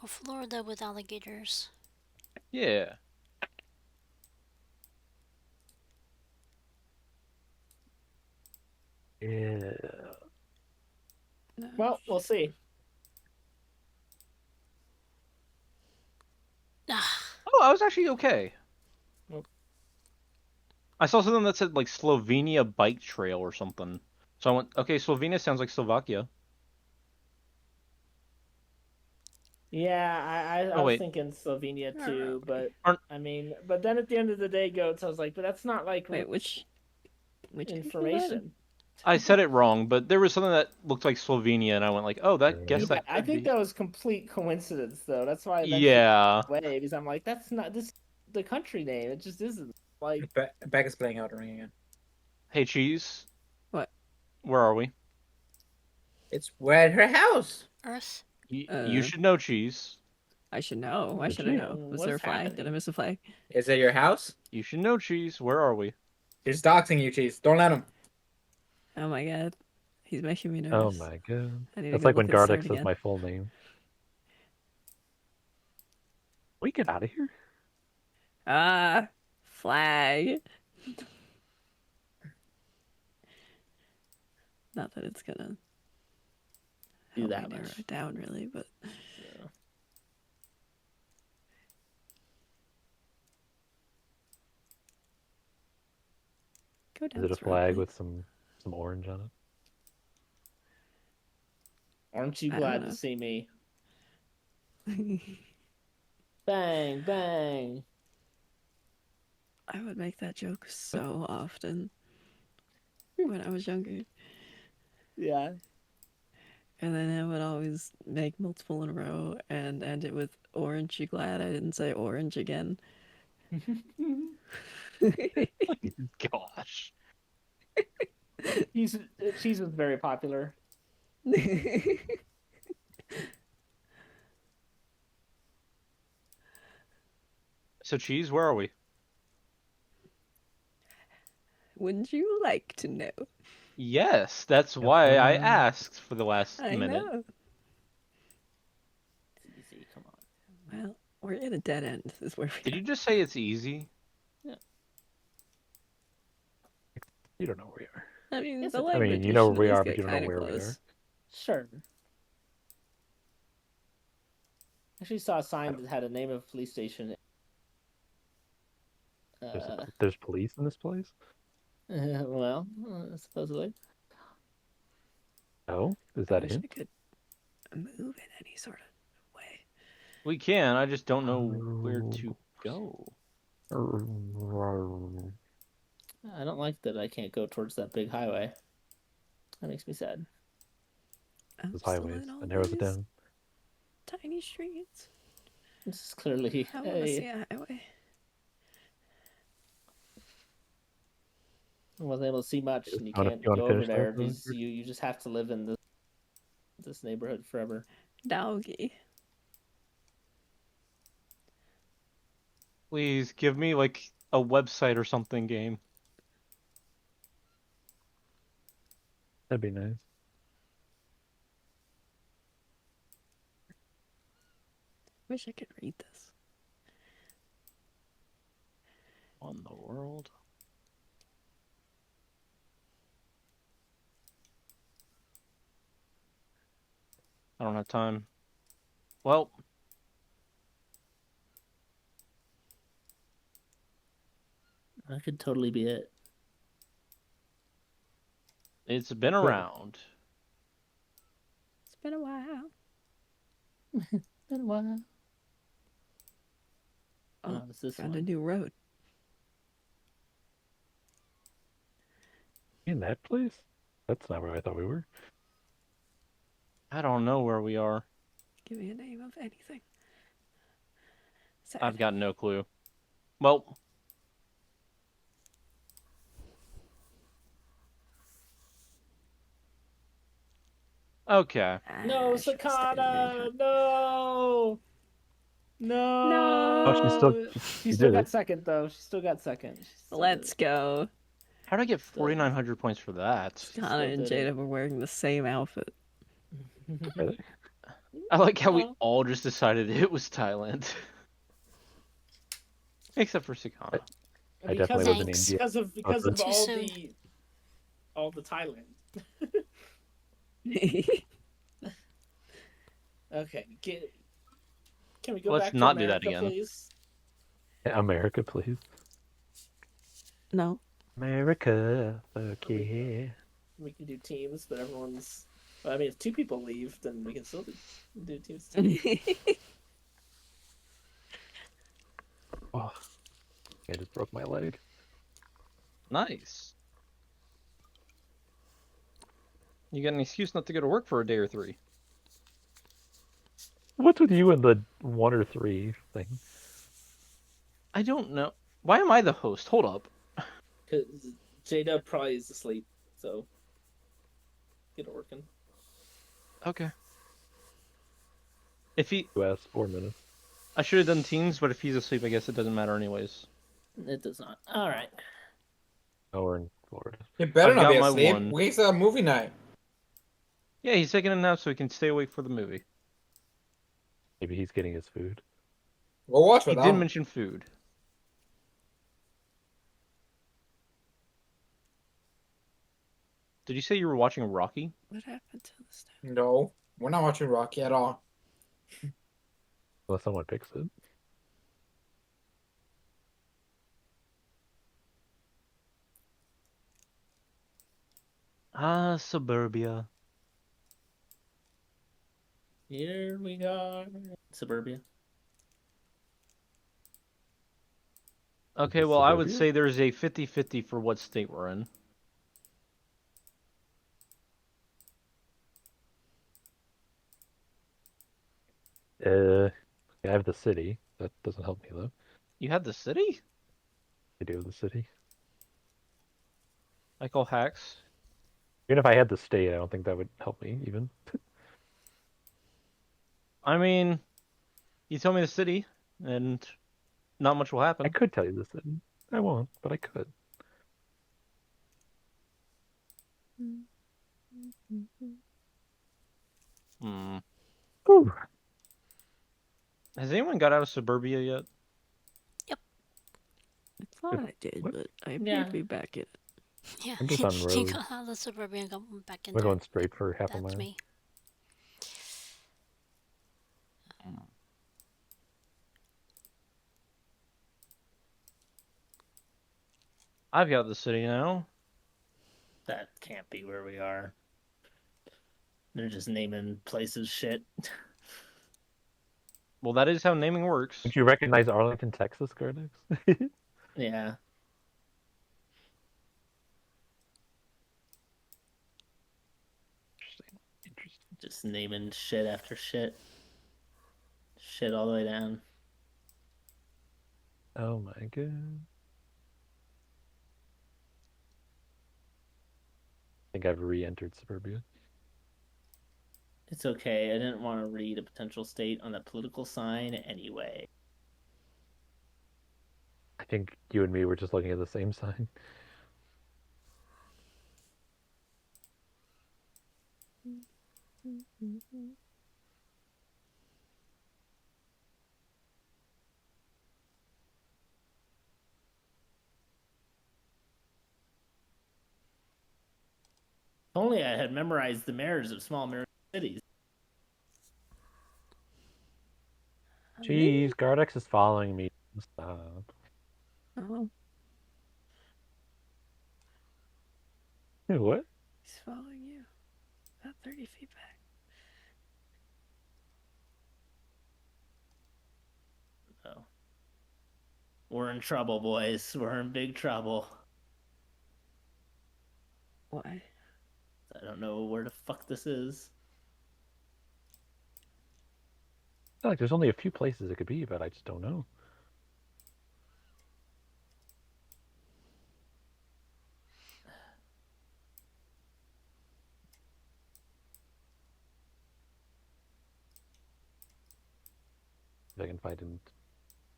Or Florida with alligators. Yeah. Yeah. Well, we'll see. Oh, I was actually okay. Nope. I saw something that said like Slovenia bike trail or something. So I went, okay, Slovenia sounds like Slovakia. Yeah, I Oh, was wait. thinking Slovenia too, but Aren't- I mean, but then at the end of the day, Goats, I was like, but that's not like Wait, which country was that? information. I said it wrong, but there was something that looked like Slovenia, and I went like, oh, that guess Yeah, that I could think be. that was complete coincidence, though. That's why I mentioned Yeah. it that way, because I'm like, that's not the country name. It just isn't. Like, Beck is playing Elden Ring again. Hey, Cheese. What? Where are we? We're at her house. Earth? You should know, Cheese. I should know. Why Did should I you? know? Was What's there a flag? happening? Did I miss a flag? Is it your house? You should know, Cheese. Where are we? He's doxing you, Cheese. Don't let him. Oh my god. He's making me Oh nervous. my god. I need to That's go like when look at his Gardex sword says again. my full name. We get out of here. Ah, flag. Not that it's gonna do help that me narrow much. it down, really, but go down. Is it a this road, flag please. with some orange on it? Aren't you I don't glad know. to see me? Bang, bang. I would make that joke so often when I was younger. Yeah. And then I would always make multiple in a row and end it with orange. You glad I didn't say orange again? Gosh. Cheese was very popular. So, Cheese, where are we? Wouldn't you like to know? Yes, that's why I asked for the last I minute. know. It's easy, come on. Well, we're at a dead end. This is where we Did you just say it's easy? You don't know where we are. I mean, Yes, the it- I I language mean, you know where should we at least are, but get you don't know kinda where we are. close. Sure. Actually saw a sign that had a name of a police station. There's police in this place? Well, supposedly. Oh, is I that wish hint? I could move in any sort of way. We can. I just don't know where to go. I don't like that I can't go towards that big highway. That makes me sad. I'm Those still highways. in all That narrows it these down. tiny streets. This is clearly I want to see a highway. I wasn't able to see much, and you You wanna- can't you wanna go over finish that there really because quick? you just have to live in this neighborhood forever. Doggy. Please give me like a website or something game. That'd be nice. Wish I could read this. On the world. I don't have time. Well, That could totally be it. it's been around. It's been a while. Been a while. Oh, it's this found a one. new road. In that place? That's not where I thought we were. I don't know where we are. Give me a name of anything. Sad. I've got no clue. Well, okay. No, should stay Sakana! No! No! No! Oh, she She she still did got it. second, though. She still got second. She still Let's did go. How did I get 4,900 points for that? Hannah and did it. Jada were wearing the same outfit. Are they? I like how we Oh. all just decided it was Thailand. Except for Sakana. I definitely live in Thanks. India. Because of Too all soon. the Thailand. Okay, can we go Let's back to not do America, that again. please? America, please. No. America, fuck yeah. We can do teams, but everyone's. Well, I mean, if two people leave, then we can still do teams. Oh, I just broke my leg. Nice. You got an excuse not to go to work for a day or 3. What's with you and the 1 or 3 thing? I don't know. Why am I the host? Hold up. Because Jada probably is asleep, so get it working. Okay. If he, US 4 minutes. I should have done teams, but if he's asleep, I guess it doesn't matter anyways. It does not. All right. Oh, we're in Florida. You better I've not got be my asleep. one. Where's a movie night? Yeah, he's taking a nap so he can stay awake for the movie. Maybe he's getting his food. We'll watch He with did them. mention food. Did you say you were watching Rocky? What happened to this now? No, we're not watching Rocky at all. Unless someone picks it. Ah, suburbia. Here we are. Suburbia. Okay, Is it well, I would suburbia? say there's a 50-50 for what state we're in. I have the city. That doesn't help me though. You had the city? I do have the city. I call hacks. Even if I had the state, I don't think that would help me even. I mean, you tell me the city, and not much will I happen. could tell you the city. I won't, but I could. Hmm. Ooh. Has anyone got out of suburbia yet? I thought I did, What? but I appear to be back in it. Yeah, I'm just on you road. go out of the suburban and go back in We're there. going straight for half a That's mile. me. I've got the city now. That can't be where we are. They're just naming places shit. Well, that is how naming works. Would you recognize Arlington, Texas, Gardex? Yeah. Interesting. Just naming shit after shit. Shit all the way down. Oh my god. I think I've re-entered suburbia. It's okay. I didn't want to read a potential state on the political sign anyway. I think you and me were just looking at the same sign. If only I had memorized the mayors of small American cities. Jeez, Gardex is following me. Stop. Oh, What? he's following you. About 30 feet back. Oh. We're in trouble, boys. We're in big trouble. Why? I don't know where the fuck this is. I feel like there's only a few places it could be, but I just don't know. If I can find it in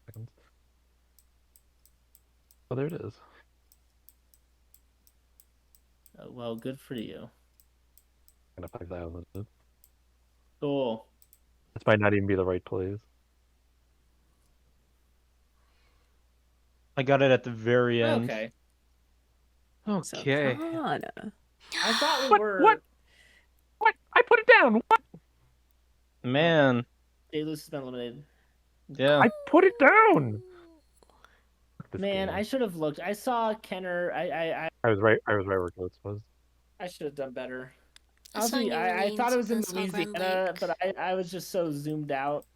seconds. Oh, there it is. Oh, well, good for you. Kind of 5,000. Cool. This might not even be the right place. I got it at the very end. Okay. Okay. Savannah. I thought we What? were. What? I put it down. What? Man. Deluce has been eliminated. Yeah. I put it down. This Man, game. I should have looked. I saw Kenner. I was right. I was right where Goats was. I should have done better. I saw Honestly, New I thought it was in Orleans, then saw Grand Louisiana, Lake. but I was just so zoomed out.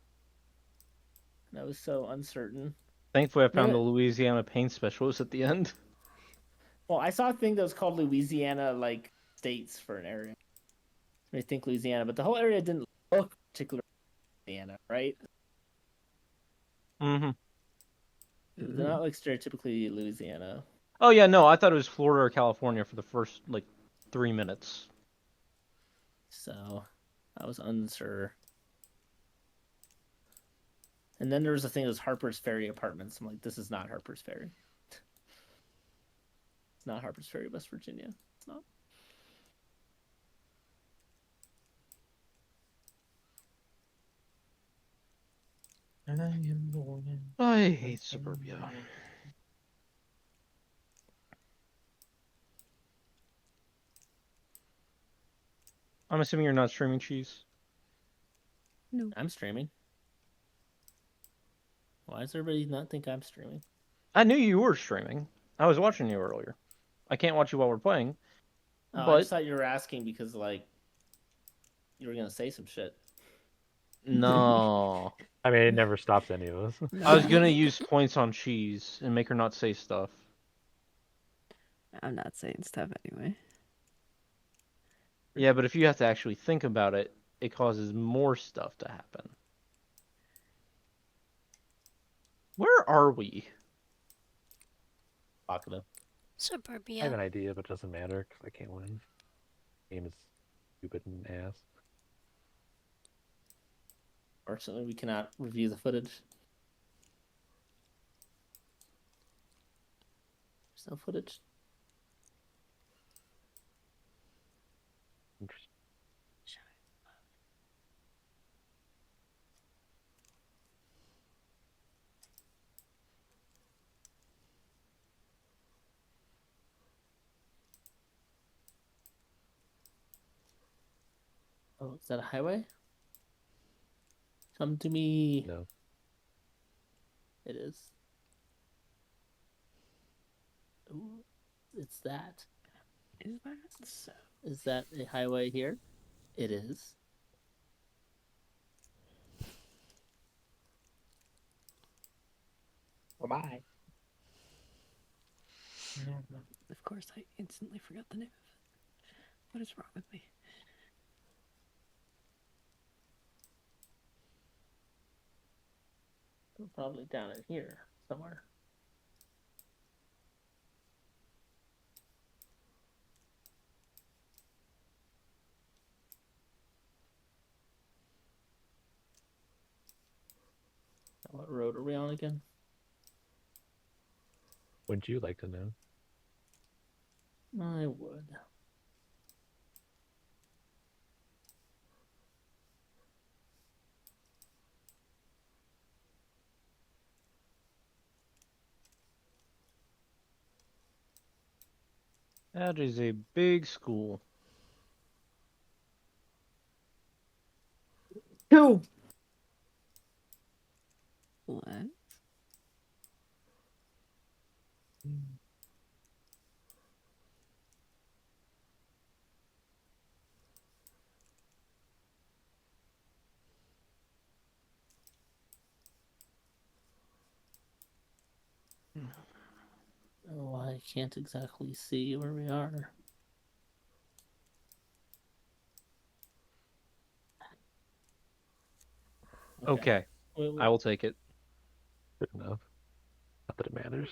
And I was so uncertain. Thankfully, I found Yeah. the Louisiana paint specialist at the end. Well, I saw a thing that was called Louisiana, like, states for an area. I think Louisiana, but the whole area didn't look particularly Louisiana, right? Mm-hmm. It did not look stereotypically Louisiana. Oh, yeah, no, I thought it was Florida or California for the first, 3 minutes. So, I was unsure. And then there was a thing that was Harper's Ferry Apartments. I'm like, this is not Harper's Ferry. It's not Harper's Ferry, West Virginia. It's not. I hate suburbia. I'm assuming you're not streaming, Cheese? No. I'm streaming. Why does everybody not think I'm streaming? I knew you were streaming. I was watching you earlier. I can't watch you while we're playing. Oh, I but just thought you were asking because, like, you were going to say some shit. no. I mean, it never stops any of us. I was gonna use points on Cheese and make her not say stuff. I'm not saying stuff anyway. Yeah, but if you have to actually think about it, it causes more stuff to happen. Where are we? Talkative. I have Suburbia. an idea, but it doesn't matter because I can't win. Game is stupid and ass. Fortunately, we cannot review the footage. There's no footage. Interesting. Oh, is that a highway? Come to me. No. It is. Ooh, it's that. Is that so? Is that a highway here? It is. Bye-bye. Of course, I instantly forgot the name of it. What is wrong with me? Probably down in here somewhere. What road are we on again? Wouldn't you like to know? I would. That is a big school. 2. What? Oh, I can't exactly see where we are. Okay, I will take it. Good enough. Not that it matters.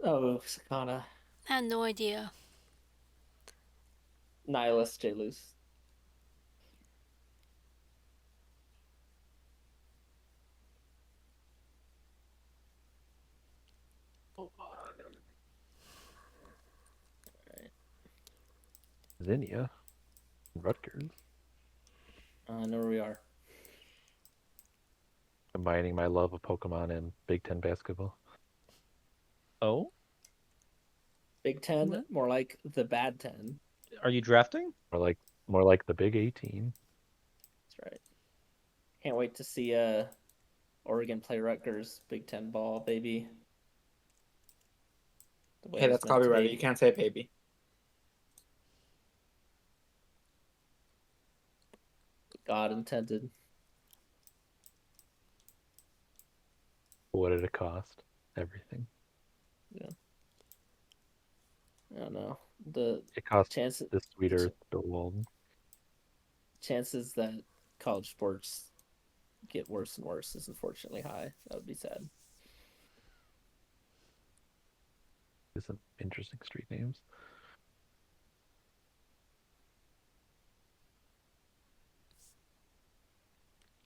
Oh, Sakana. I had no idea. Nihilist J. Luce. Zinnia. Rutgers. I know where we are. Combining my love of Pokemon and Big Ten basketball. Oh? Big 10, What? more like the bad 10. Are you drafting? Or more like the Big 18. That's right. Can't wait to see Oregon play Rutgers Big 10 ball, baby. The way Hey, it's that's meant to copyrighted. be. You can't say baby. God intended. What did it cost? Everything. I don't know. The It cost chances the sweet earth, Bill Walton. chances that college sports get worse and worse is unfortunately high. That would be sad. There's some interesting street names.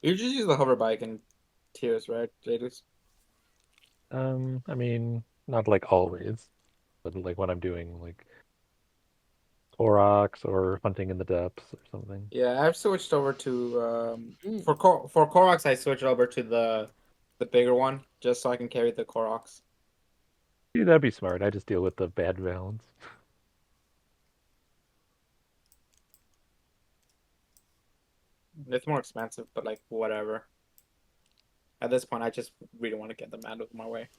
You just use the hover bike in tiers, right, Jadis? I mean, not like always, but like when I'm doing like Aurochs or hunting in the depths or something. Yeah, I've switched over to for Koroks I switched over to the bigger one just so I can carry the Koroks. Yeah, that'd be smart. I just deal with the bad balance. It's more expensive, but like whatever. At this point, I just really want to get them out of my way.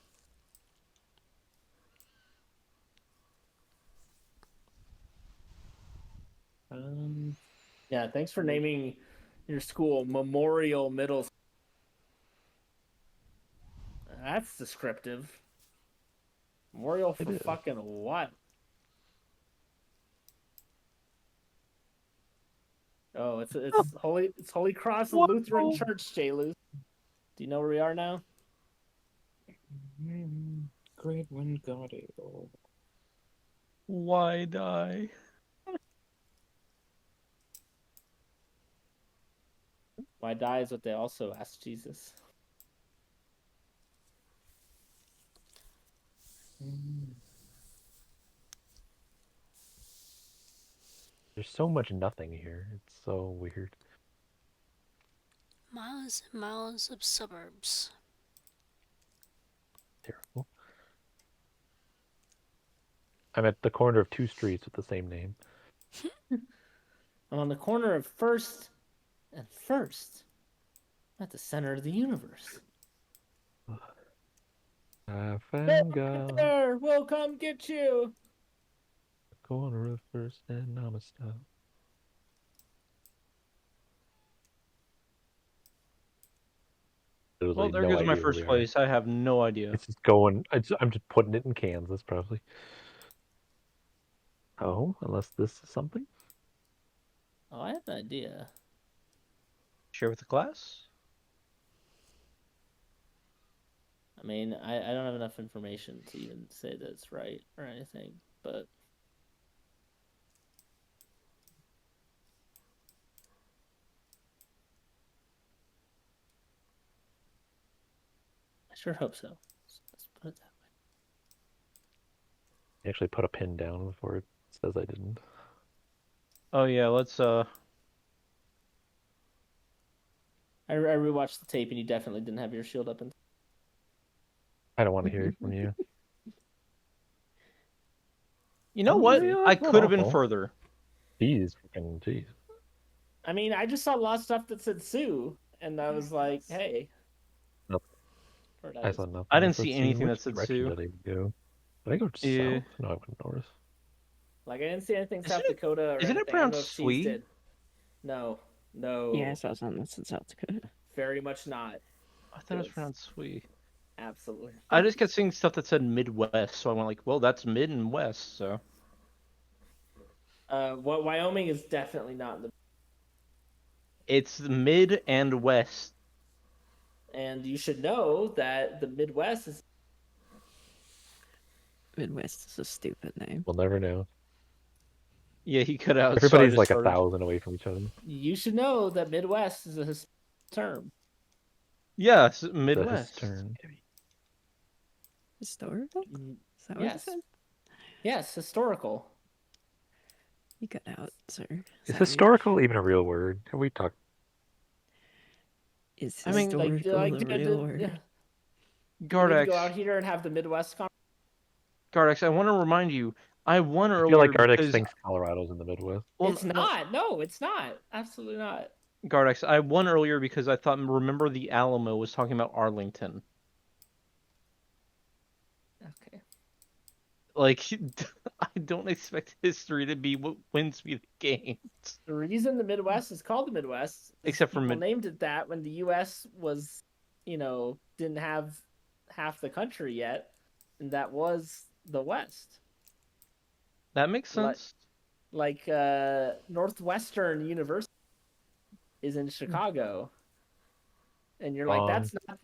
Yeah, thanks for naming your school Memorial Middle. That's descriptive. Memorial for fucking what? Oh, it's Holy Cross Lutheran Church, J. Luce. Do you know where we are now? Great wind got it. Why die? Why die is what they also asked Jesus. There's so much nothing here. It's so weird. Miles and miles of suburbs. Terrible. I'm at the corner of 2 streets with the same name. I'm on the corner of First and First. I'm at the center of the universe. I found God. There, we'll come get you. The corner of First and Amistad. Well, there goes my first place. I have no idea. It's just going. I'm just putting it in Kansas, probably. Oh, unless this is something. Oh, I have an idea. Share with the class? I mean, I don't have enough information to even say that it's right or anything, but I sure hope so. Let's put it that way. I actually put a pin down before it says I didn't. Oh yeah, let's I rewatched the tape and you definitely didn't have your shield up. And I don't want to hear it from you. You know what? Yeah, I it's not could have been awful. further. Jeez, freaking jeez. I mean, I just saw a lot of stuff that said Sue, and I was like, hey. Nope. Or I saw nothing. I didn't Let's see anything that which said direction Sue. Did I go? Did I go Yeah. south? No, I went north. Like, I didn't see anything Isn't South it- Dakota or isn't it anything. I don't pronounced know if Cheese Swee? did. No. Yeah, I saw something that's in South Dakota. Very much not. I thought it was Yes. pronounced Sweet. Absolutely. I just kept seeing stuff that said Midwest, so I went like, well, that's mid and west, so. What Wyoming is definitely not in the. It's mid and west. And you should know that the Midwest is. Midwest is a stupid name. We'll never know. Yeah, he cut out. Everybody's so I like just started. 1,000 away from each other. You should know that Midwest is a historic term. Yeah, it's The Midwest. turn. Historical? Mm, Is that what Yes. you said? Yes, historical. You cut out, sir. Is Sorry. historical even a real word? Have we talked? Is I mean, historical like, a real word? yeah. You need to Gardex, go out here and have the Midwest. Gardex, I want to remind you, I won I earlier feel like Gardex because thinks Colorado's in the Midwest. well, It's not. No, it's not. Absolutely not. Gardex, I won earlier because I thought remember the Alamo was talking about Arlington. Okay. Like, I don't expect history to be what wins me the games. The reason the Midwest is called the Midwest, is Except for people named it that when the U.S. was, didn't have half the country yet, and that was the West. That makes sense. Like Northwestern University is in Chicago, and you're like,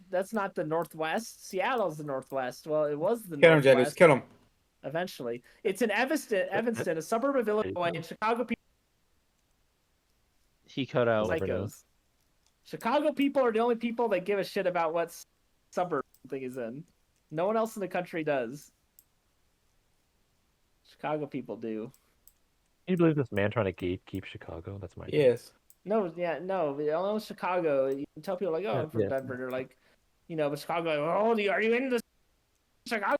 that's not the Northwest. Seattle's the Northwest. Well, it was the Kill him, Northwest. Jennings. Kill him. Eventually, it's in Evanston, a suburb of Illinois, and Chicago people He cut out. Never know. psychos. Chicago people are the only people that give a shit about what suburb something is in. No one else in the country does. Chicago people do. Can you believe this man trying to gatekeep Chicago? That's my Yes. No, yeah, no. They all know Chicago. You can tell people like, "Oh, I'm from Yeah. Denver." They're like, but Chicago. Like, oh, are you in the Chicago?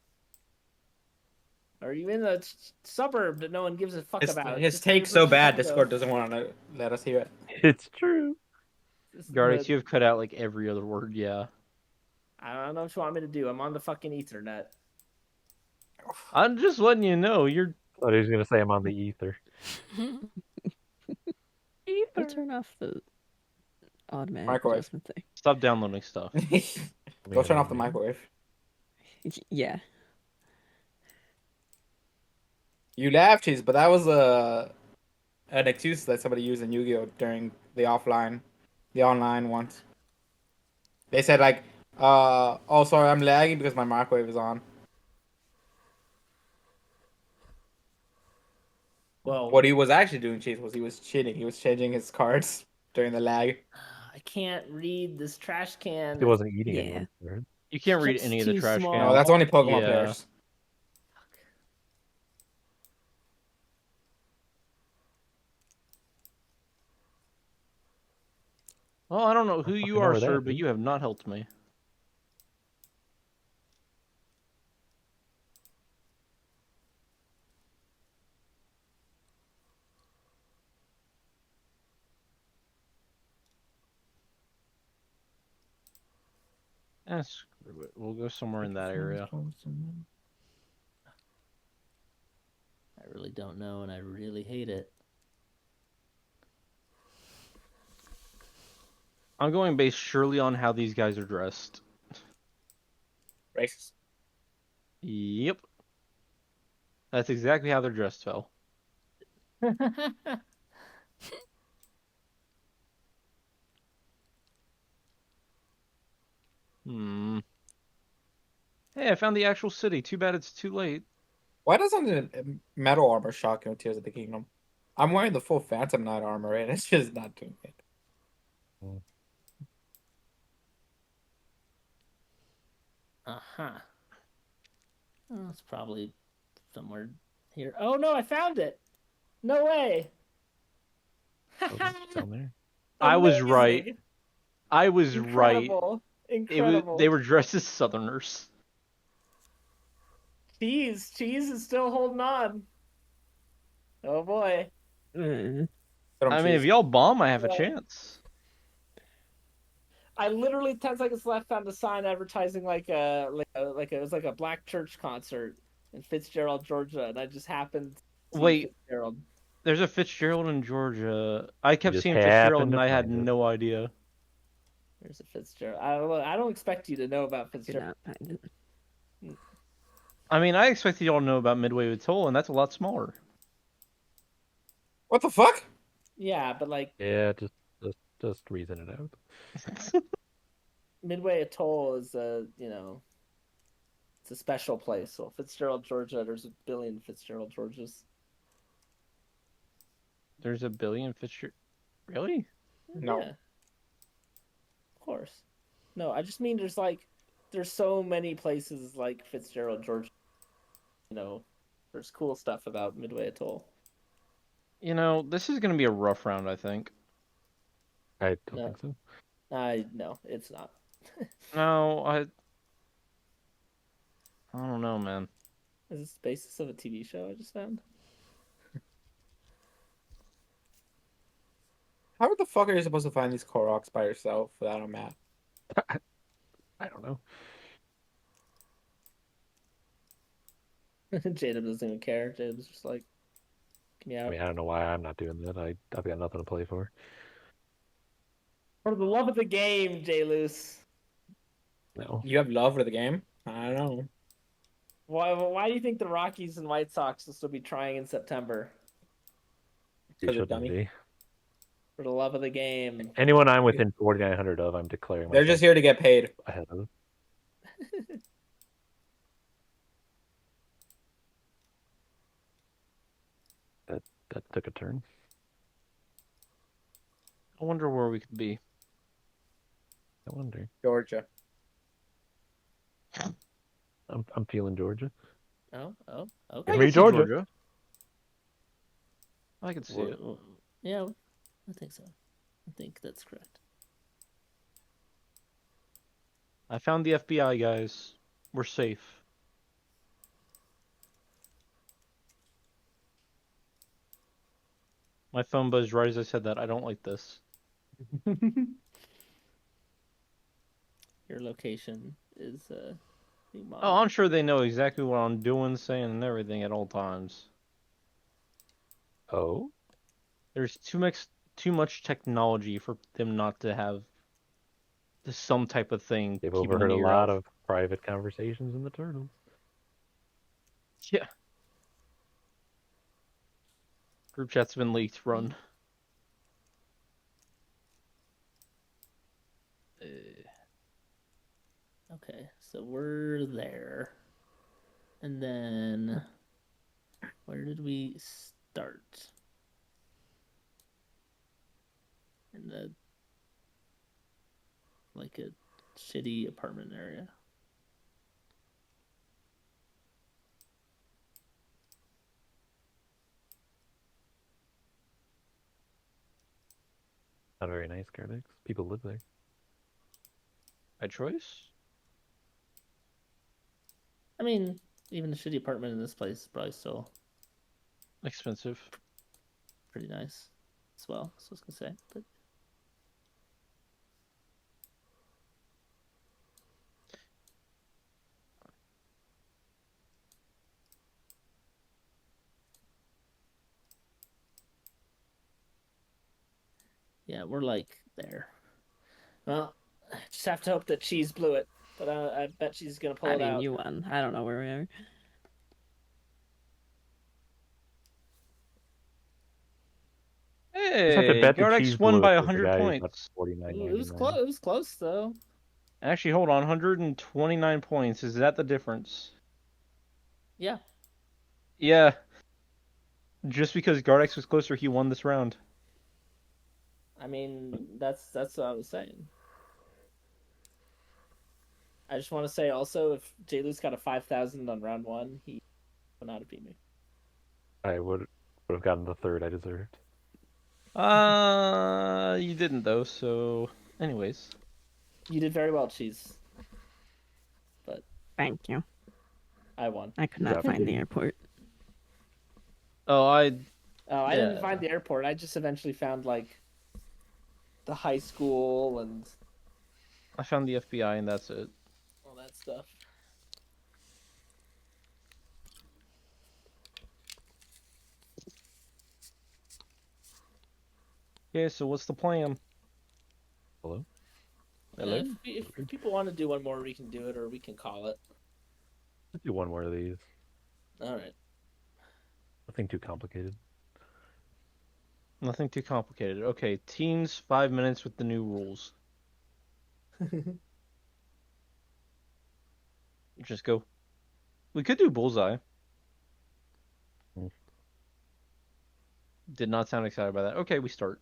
Are you in the suburb that no one gives a fuck about? His Just take's live so in bad, Chicago. Discord doesn't want to let us hear it. It's true. Gardex, you have cut out like every other word. Yeah. I don't know what you want me to do. I'm on the fucking Ethernet. I'm just letting you know. You're. I thought he was gonna say I'm on the ether. I'll turn off the automatic Microwave. adjustment thing. Stop downloading stuff. Go turn off the microwave. Yeah. You laugh, Cheese, but that was an excuse that somebody used in Yu-Gi-Oh during the online ones. They said like, oh sorry, I'm lagging because my microwave is on. Well, What he was actually doing, Cheese, was he was cheating. He was changing his cards during the lag. I can't read this trash can. He wasn't eating Yeah. anyone's bird. You can't read Just any of the too trash small. No, cans. that's only Pokemon Yeah. players. Well, I don't know who fucking you know are, where sir, that but is. you have not helped me. Screw it. We'll go somewhere in that area. I really don't know, and I really hate it. I'm going based surely on how these guys are dressed. Racist. Yep. That's exactly how they're dressed, Phil. Hmm. Hey, I found the actual city. Too bad it's too late. Why doesn't the metal armor shock you in Tears of the Kingdom? I'm wearing the full Phantom Knight armor, and it's just not doing it. Uh-huh. Oh, it's probably somewhere here. Oh no, I found it! No way! It's down there. I was right. Amazing. I was right. Incredible. Incredible. They were dressed as Southerners. Cheese is still holding on. Oh boy. Mm. I mean, if y'all bomb, I have a chance. I literally 10 seconds left found a sign advertising it was like a black church concert in Fitzgerald, Georgia, and I just happened to see Wait, Fitzgerald. there's a Fitzgerald in Georgia. I kept just seeing Fitzgerald happened and to I had find it. no idea. There's a Fitzgerald. I don't expect you to know about Did Fitzgerald. not find it. I mean, I expected y'all to know about Midway Atoll, and that's a lot smaller. What the fuck? Yeah, but like Yeah, just reason it out. Midway Atoll is it's a special place. So Fitzgerald, Georgia, there's a billion Fitzgerald, Georgias. There's a billion Fitzgerald. Really? No. Yeah. Of course. No, I just mean there's so many places like Fitzgerald, Georgia. There's cool stuff about Midway Atoll. This is going to be a rough round, I think. I don't think so. No, it's not. No, I don't know, man. Is this the basis of a TV show I just found? How the fuck are you supposed to find these Koroks by yourself without a map? I don't know. Jada doesn't even care. Jada's just like, get me out. I mean, I don't know why I'm not doing that. I've got nothing to play for. For the love of the game, J-Luce. No. You have love for the game? I don't know. Why do you think the Rockies and White Sox will still be trying in September? You Because of shouldn't dummy. be. For the love of the game. Anyone I'm within 4,900 of, I'm declaring They're myself just here to get paid. ahead of. That took a turn. I wonder where we could be. I wonder. Georgia. I'm feeling Georgia. Oh, okay. I Give me can see Georgia. I can see it. Yeah, I think so. I think that's correct. I found the FBI, guys. We're safe. My phone buzzed right as I said that. I don't like this. Your location is being Oh, I'm sure they know exactly what I'm doing, saying, and everything at all times. Oh? There's too much technology for them not to have some type of thing. They've keeping overheard an a ear lot out. of private conversations in the turtles. Yeah. Group chat's been leaked. Run. Okay, so we're there. And then where did we start. In the like a shitty apartment area. Not very nice, Gardex. People live there. By choice? I mean, even a shitty apartment in this place is probably still Expensive. pretty nice as well. So I was gonna say, but yeah, we're like there. Well, just have to hope that Cheese blew it, but I bet she's gonna pull I it mean, out. you won. I don't know where we are. Just have to Hey, bet the cheese Gardex won blew by it 'cause the 100 guy is about points. Ooh, it was 49.99. close. It was close though. Actually, hold on, 129 points. Is that the difference? Yeah. Yeah. Just because Gardex was closer, he won this round. I mean, that's what I was saying. I just want to say also, if J. Luce got a 5,000 on round one, he would not have beat me. I would have gotten the third I deserved. You didn't though, so anyways. You did very well, Cheese. But Thank you. I won. I could not Yeah, find the pretty- airport. Oh, I didn't Yeah. find the airport. I just eventually found like the high school and I found the FBI and that's it. all that stuff. Okay, so what's the plan? Hello? Hello? If people want to do one more, we can do it, or we can call it. Let's do one more of these. All right. Nothing too complicated. Nothing too complicated. Okay, teams 5 minutes with the new rules. Just go. We could do bullseye. Hmm. Did not sound excited by that. Okay, we start.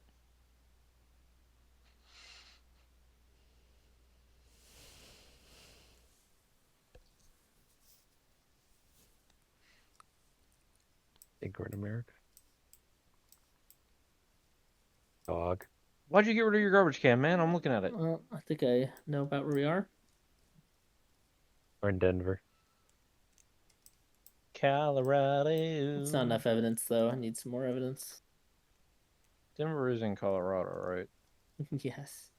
Think we're in America. Dog. Why'd you get rid of your garbage can, man? I'm looking at it. Well, I think I know about where we are. We're in Denver. Colorado. It's not enough evidence, though. I need some more evidence. Denver is in Colorado, right? Yes.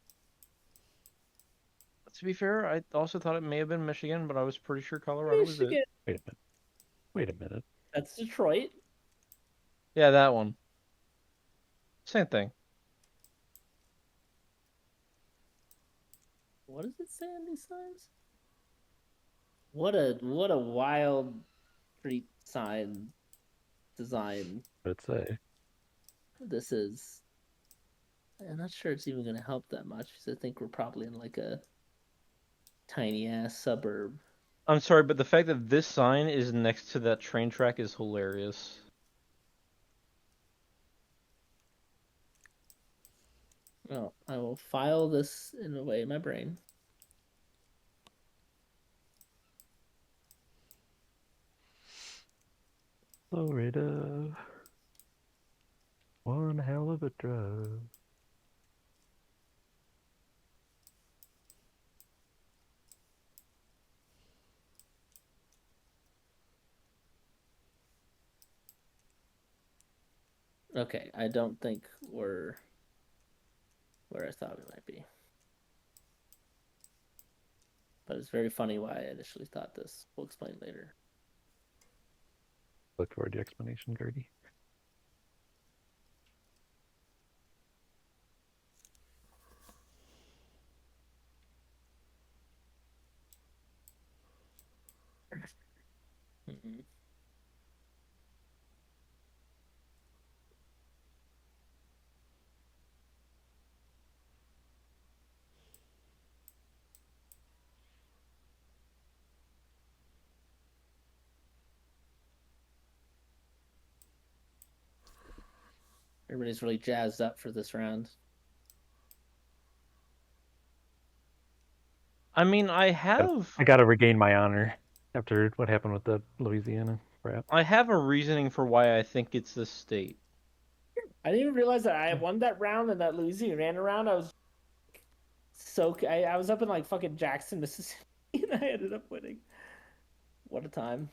To be fair, I also thought it may have been Michigan, but I was pretty sure Colorado was it. Michigan. Wait a minute. Wait a minute. That's Detroit. Yeah, that one. Same thing. What does it say on these signs? What a wild street sign design What'd it say? this is. I'm not sure it's even going to help that much because I think we're probably in like a tiny ass suburb. I'm sorry, but the fact that this sign is next to that train track is hilarious. Well, I will file this in away in my brain. Florida. One hell of a drug. Okay, I don't think we're where I thought we might be. But it's very funny why I initially thought this. We'll explain later. Look forward to your explanation, Gertie. Mm-hmm. Everybody's really jazzed up for this round. I mean, I got to regain my honor after what happened with the Louisiana crap. I have a reasoning for why I think it's this state. I didn't even realize that I won that round and that Louisiana round. I was up in like fucking Jackson, Mississippi, and I ended up winning. What a time.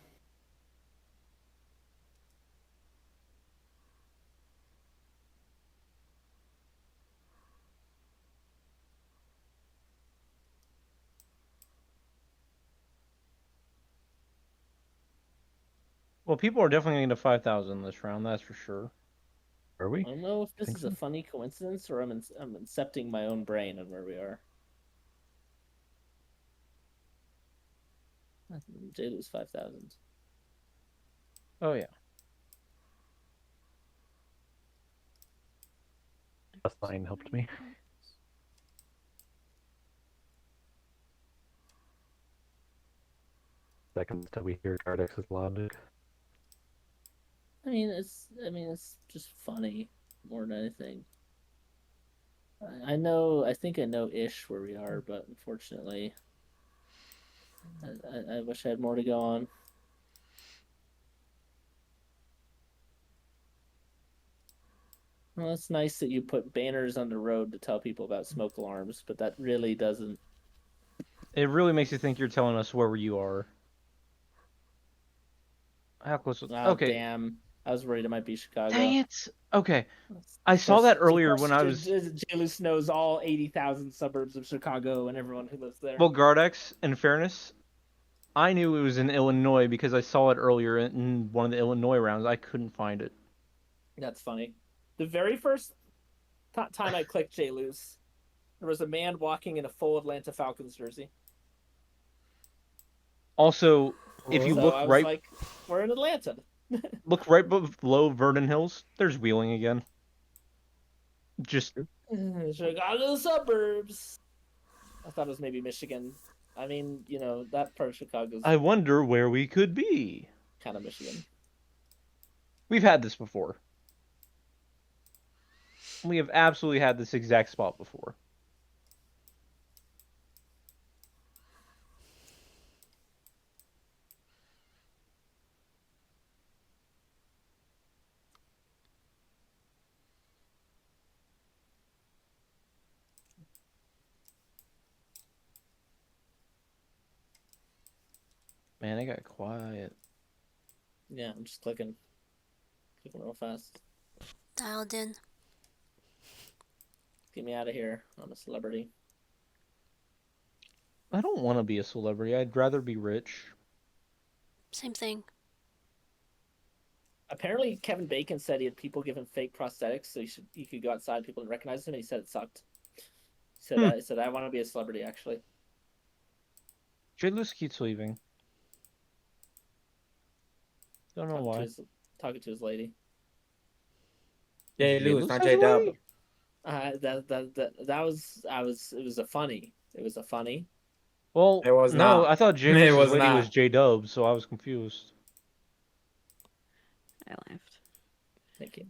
Well, people are definitely getting to 5,000 this round, that's for sure. Are we? I don't know if this is so. a funny coincidence or I'm incepting my own brain on where we are. JLu's 5,000. Oh yeah. A sign helped me. Seconds till we hear Cardex's logic. I mean, it's just funny more than anything. I think I know ish where we are, but unfortunately, I wish I had more to go on. Well, it's nice that you put banners on the road to tell people about smoke alarms, but that really doesn't. It really makes you think you're telling us where you are. How close was... Oh, okay. damn. I was worried it might be Chicago. Dang it. Okay. I saw that earlier when I was... JLu knows all 80,000 suburbs of Chicago and everyone who lives there. Well, Gardex, in fairness, I knew it was in Illinois because I saw it earlier in one of the Illinois rounds. I couldn't find it. That's funny. The very first time I clicked JLu's, there was a man walking in a full Atlanta Falcons jersey. Also, if you look right... like, we're in Atlanta. Look right below Vernon Hills. There's Wheeling again. Just... Chicago suburbs. I thought it was maybe Michigan. I mean, you know, that part of Chicago's... I wonder where we could be. Kind of Michigan. We've had this before. We have absolutely had this exact spot before. Man, it got quiet. Yeah, I'm just clicking real fast. Dialed in. Get me out of here. I'm a celebrity. I don't want to be a celebrity. I'd rather be rich. Same thing. Apparently, Kevin Bacon said he had people give him fake prosthetics, so you could go outside, people and recognize him, and he said it sucked. He said, I want to be a celebrity, actually. JLu keeps leaving. Don't know why. Talking to his lady. JLu, it's not J-Dub. It was a funny. Well, it was no, not. I thought JLu's lady was J-Dub, so I was confused. I laughed. Thank you.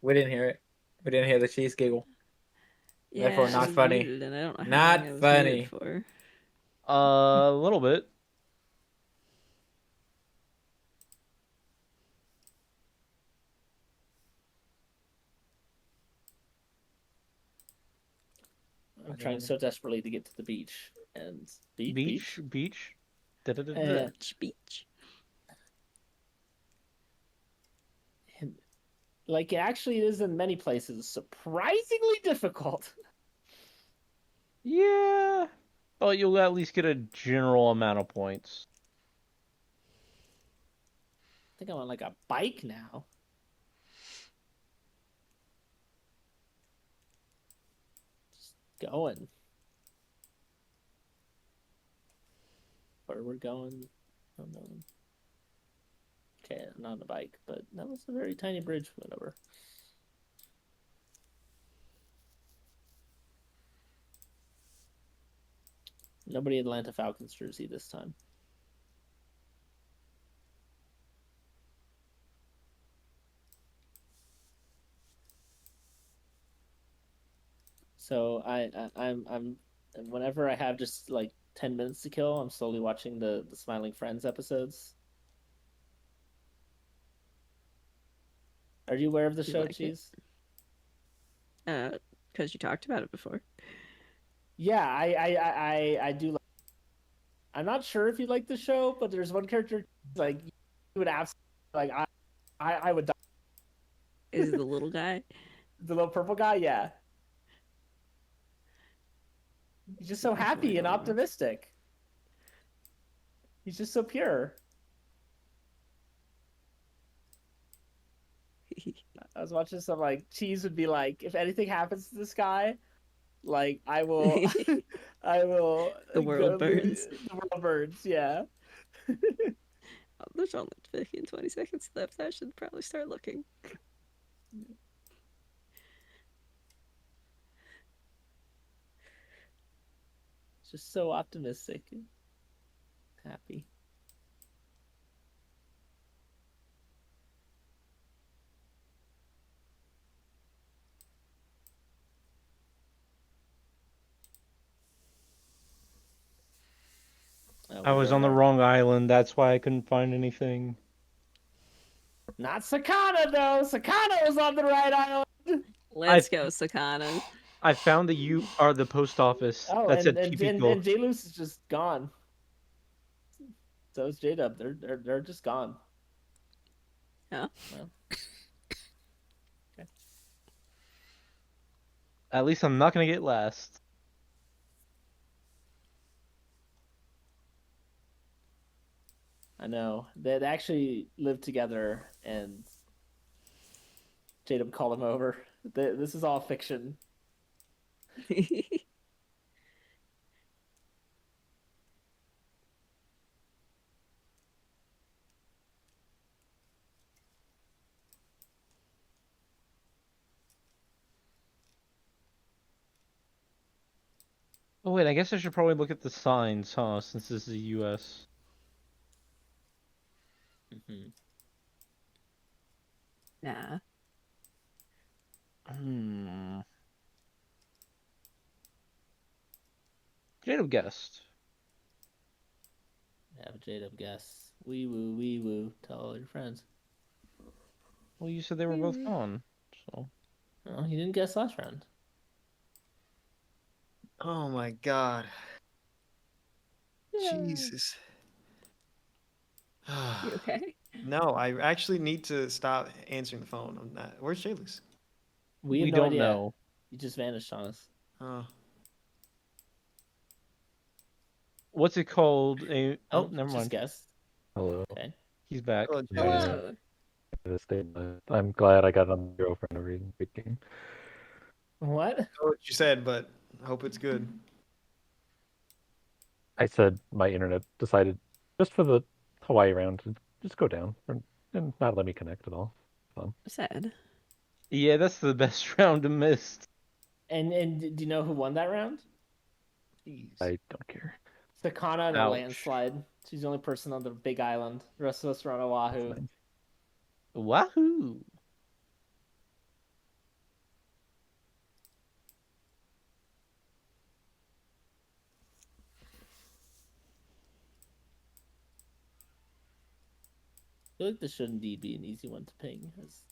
We didn't hear it. We didn't hear the cheese giggle. Yeah, therefore, not funny. And I don't know how not long I was funny. muted for. A little bit. I'm trying so desperately to get to the beach. And beach. Beach. And, like, it actually is in many places surprisingly difficult. Yeah. But you'll at least get a general amount of points. I think I'm on like a bike now. Just going. Where we're going, I don't know. Okay, not on a bike, but that was a very tiny bridge, whatever. Nobody Atlanta Falcons jersey this time. So I'm whenever I have just like 10 minutes to kill, I'm slowly watching the Smiling Friends episodes. Are you aware of the You show, like it? Cheese? Because you talked about it before. Yeah, I do. I'm not sure if you like the show, but there's one character like you would absolutely like. I would die. Is it the little guy? The little purple guy, yeah. He's just so That's what I happy and don't watch. optimistic. He's just so pure. I was watching some like Cheese would be like, if anything happens to this guy, like I will, I will. The world burns. The world burns. Yeah. Oh, there's only 20 seconds left. I should probably start looking. Just so optimistic and happy. I was on the wrong island. That's why I couldn't find anything. Not Sakana though. Sakana was on the right island. Let's go, Sakana. I found you are the post office. Oh, That said and typical. J-Luce is just gone. So is J-Dub. They're just gone. Yeah. Well. Okay. At least I'm not gonna get last. I know. They actually lived together, and J-Dub called him over. This is all fiction. Oh wait, I guess I should probably look at the signs, huh? Since this is the U.S. Mm-hmm. Nah. J-Dub guessed. Have a J-Dub guess. Wee woo, wee woo. Tell all your friends. Well, you said they were both gone, so. Oh, you didn't guess last round. Oh my god. Yeah. Jesus. You okay? No, I actually need to stop answering the phone. I'm not. Where's J-Luce? We have We no don't idea. know. You just vanished on us. Oh. What's it called? Oh, never just mind. guessed. Hello. Okay. He's back. Hello, Yeah. Hello. I'm glad I got on zero for no reason. Good game. What? I know what you said, but I hope it's good. I said my internet decided just for the Hawaii round to just go down and not let me connect at all. So. Sad. Yeah, that's the best round to miss. And do you know who won that round? Jeez. I don't care. Sakana in a Ouch. landslide. She's the only person on the big island. The rest of us are on Oahu. Nice. Wahoo! I feel like this should indeed be an easy one to ping, as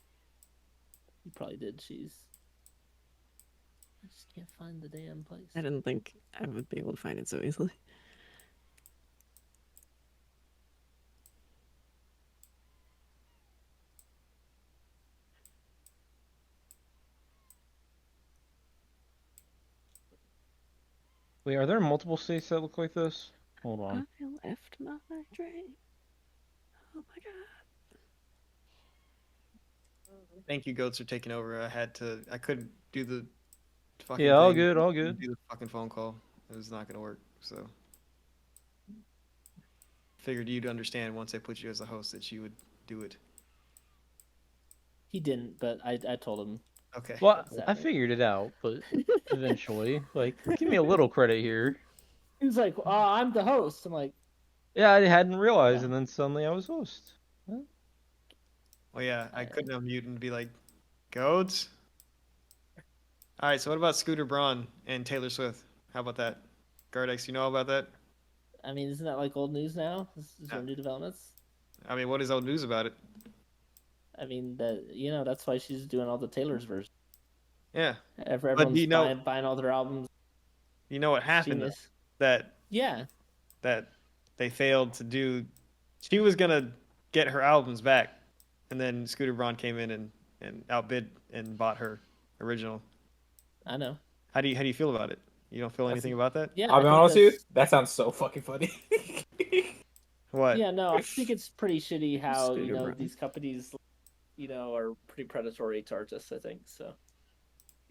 you probably did, Cheese. I just can't find the damn place. I didn't think I would be able to find it so easily. Wait, are there multiple states that look like this? Hold on. I left my train. Oh my god. Thank you, Goats, for taking over. I couldn't do the fucking Yeah, all thing. good, all good. Do the fucking phone call. It was not gonna work. So figured you'd understand once I put you as the host that you would do it. He didn't, but I told him. Okay. Well, I Exactly. figured it out, but eventually, like, give me a little credit here. He was like, "Oh, I'm the host." I'm like, Yeah, I hadn't realized, Yeah. and then suddenly I was host. Well, yeah, I couldn't unmute and be like, Goats. All right, so what about Scooter Braun and Taylor Swift? How about that? Gardex, you know about that? I mean, isn't that like old news now? Is there new developments? I mean, what is old news about it? I mean, that's why she's doing all the Taylor's version. Yeah. Everyone's buying all their albums. You know what happened? Genius. That they failed to do. She was gonna get her albums back, and then Scooter Braun came in and outbid and bought her original. I know. How do you feel about it? You don't feel anything about that? Yeah, I'll be honest with you. That sounds so fucking funny. What? Yeah, no, I think it's pretty shitty how Scooter Braun. these companies, are pretty predatory to artists. I think so.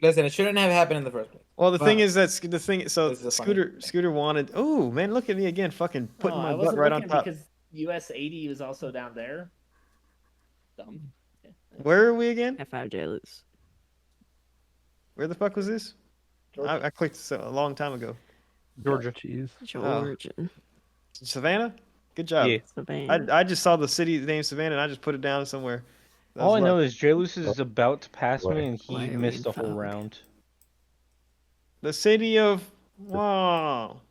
Listen, it shouldn't have happened in the first place. Well, the thing But- is that so This is a funny Scooter wanted. Oh man, look at me again, fucking putting my I butt wasn't right on looking top. because US 80 was also down there. Dumb. Yeah. Where are we again? F5 Jailers. Where the fuck was this? Georgia. I clicked a long time ago. Georgia. Cheese. Georgia. Savannah. Good job. Yeah. Savannah. I just saw the city name Savannah and I just put it down somewhere. That All I was know luck. is J-Luce is about to pass me, and Why he are we missed in a whole fog? round. The city of wow.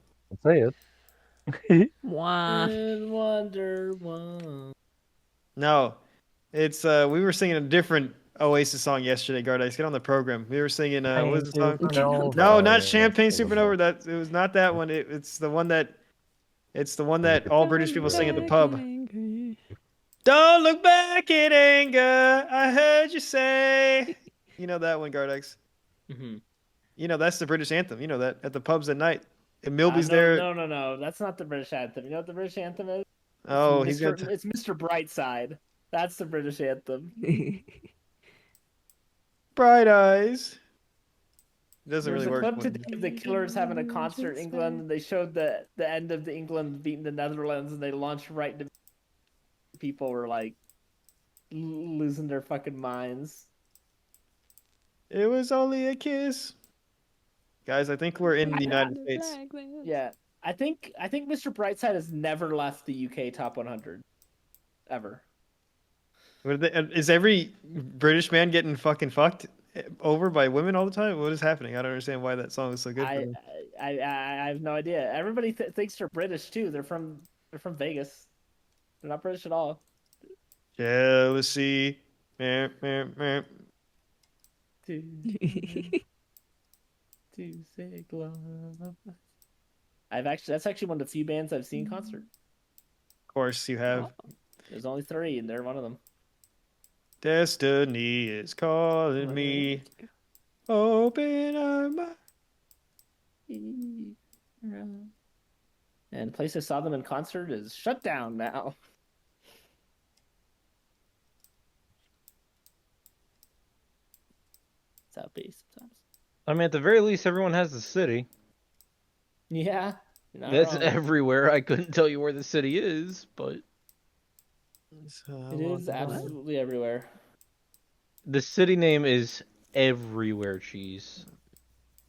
Say it. Wah. And Wonder Woman. No, it's we were singing a different Oasis song yesterday. Gardice, get on the program. We were singing what was the song? No, not Champagne Supernova. It was not that one. It's the one that all British people sing at the pub. Don't look back in anger. I heard you say. You know that one, Gardex. Mm-hmm. You know that's the British anthem. You know that at the pubs at night. And Milby's no, there. No. That's not the British anthem. You know what the British anthem is? Oh, it's he's got. It's Mr. Brightside. That's the British anthem. Bright eyes. It doesn't There's really a work. clip today of the Killers having a concert in England, and they showed the end of the England beating the Netherlands, and they launched right into. People were like losing their fucking minds. It was only a kiss. Guys, I think we're in the United States. Yeah, I think Mr. Brightside has never left the UK top 100, ever. Is every British man getting fucking fucked over by women all the time? What is happening? I don't understand why that song is so good. I have no idea. Everybody thinks they're British too. They're from Vegas. They're not British at all. Jealousy. Meh, meh, meh. To say love. That's actually one of the few bands I've seen concert. Of course you have. There's only 3, and they're one of them. Destiny is calling me. Open our mind. And the place I saw them in concert is shut down now. It's how it be sometimes. I mean, at the very least, everyone has the city. Yeah. you're not That's wrong. everywhere. I couldn't tell you where the city is, but It is absolutely everywhere. the city name is everywhere, Cheese.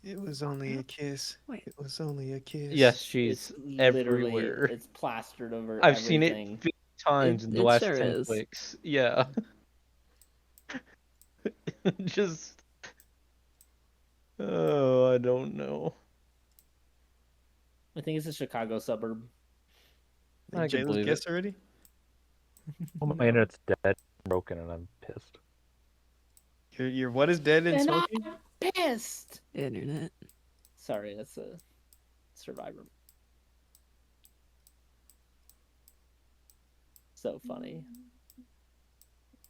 It was only a kiss. Wait. It was only a kiss. Yes, Cheese. It's everywhere. literally, it's plastered over I've seen it everything. 50 times in the It last sure 10 is. clicks. Yeah. Just. Oh, I don't know. I think it's a Chicago suburb. I can Jayla's believe guess already? Well, my internet's dead, broken, and I'm pissed. Your what is dead and And smoking? I'm pissed. Internet. Sorry, that's a Survivor. So funny.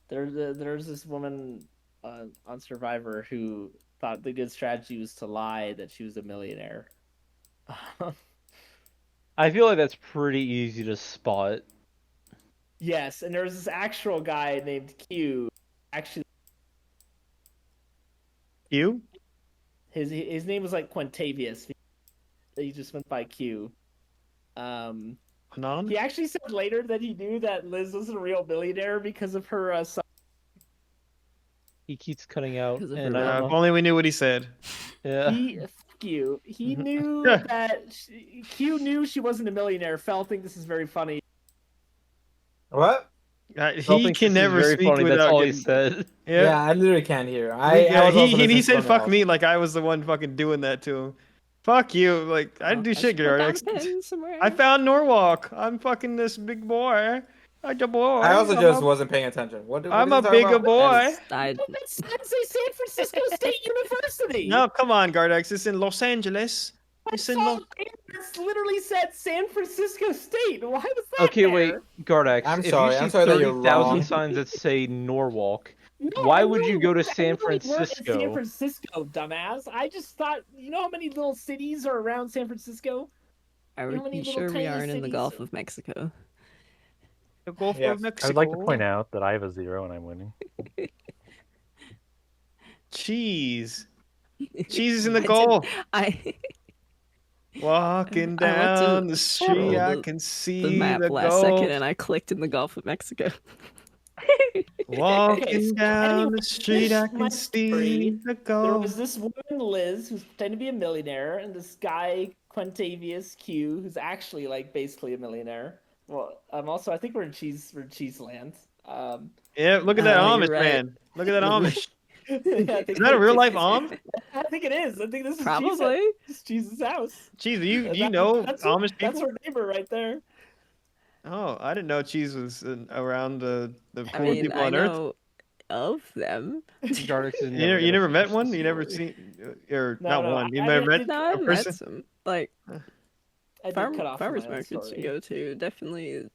There's this woman on Survivor who thought the good strategy was to lie that she was a millionaire. I feel like that's pretty easy to spot. Yes, and there was this actual guy named Q. Actually, You? his name was like Quintavious. He just went by Q. Anon? He actually said later that he knew that Liz was a real millionaire because of her son. He keeps cutting out. 'Cause of And her I If don't know. only we knew what he said. Yeah. Fuck you. He knew Yeah. that Q knew she wasn't a millionaire. Fel think this is very funny. What? He can never very speak funny. That's without all getting. he said. Yeah, I literally can't hear. He said fuck me like I was the one fucking doing that to him. Fuck you. Like I didn't do shit, Gardex. I found Norwalk. I'm fucking this big boy. I'm a boy. I also just wasn't paying attention. What I'm is a he talking bigger about? boy. That's a San Francisco State University. No, come on, Gardex. It's in Los Angeles. It's in Los. It's literally said San Francisco State. Why was that? Okay, wait, Gardex. I'm if sorry. you see I'm sorry that you're 30,000 wrong. signs that say Norwalk, No, why I would you really go to weren't- I San really weren't in Francisco? San Francisco, dumbass. I just thought, you know how many little cities are around San Francisco? Are You know how many you little sure we tiny aren't in the cities? Gulf of Mexico? The Gulf Yeah. of Mexico. I would like to point out that I have a 0 and I'm winning. Cheese. Cheese is in the goal. Walking I went to down the street, I the- can the see map the last goal. second and I clicked in the Gulf of Mexico. Walking down anyway, the street, I my can see the There goal. was this woman, Liz, who's pretending to be a millionaire, and this guy, Quintavious Q, who's actually like basically a millionaire. Well, also I think we're in cheese land. Yeah, look at that Oh, you're Amish right. man. Look at that Amish. Yeah, I think Is that a real life Am? I think it is. I think this is Probably. Jesus' house. Cheese, you That- know that's Amish That's people? her neighbor right there. Oh, I didn't know Cheese was around the I cool mean, people I on Earth. know of them. Gardex is You never met finish one? the You never story. seen, or No, not no, one? You I never did- met No, I've a met person? some. Like, I did cut off farmers my own markets story. you go to, definitely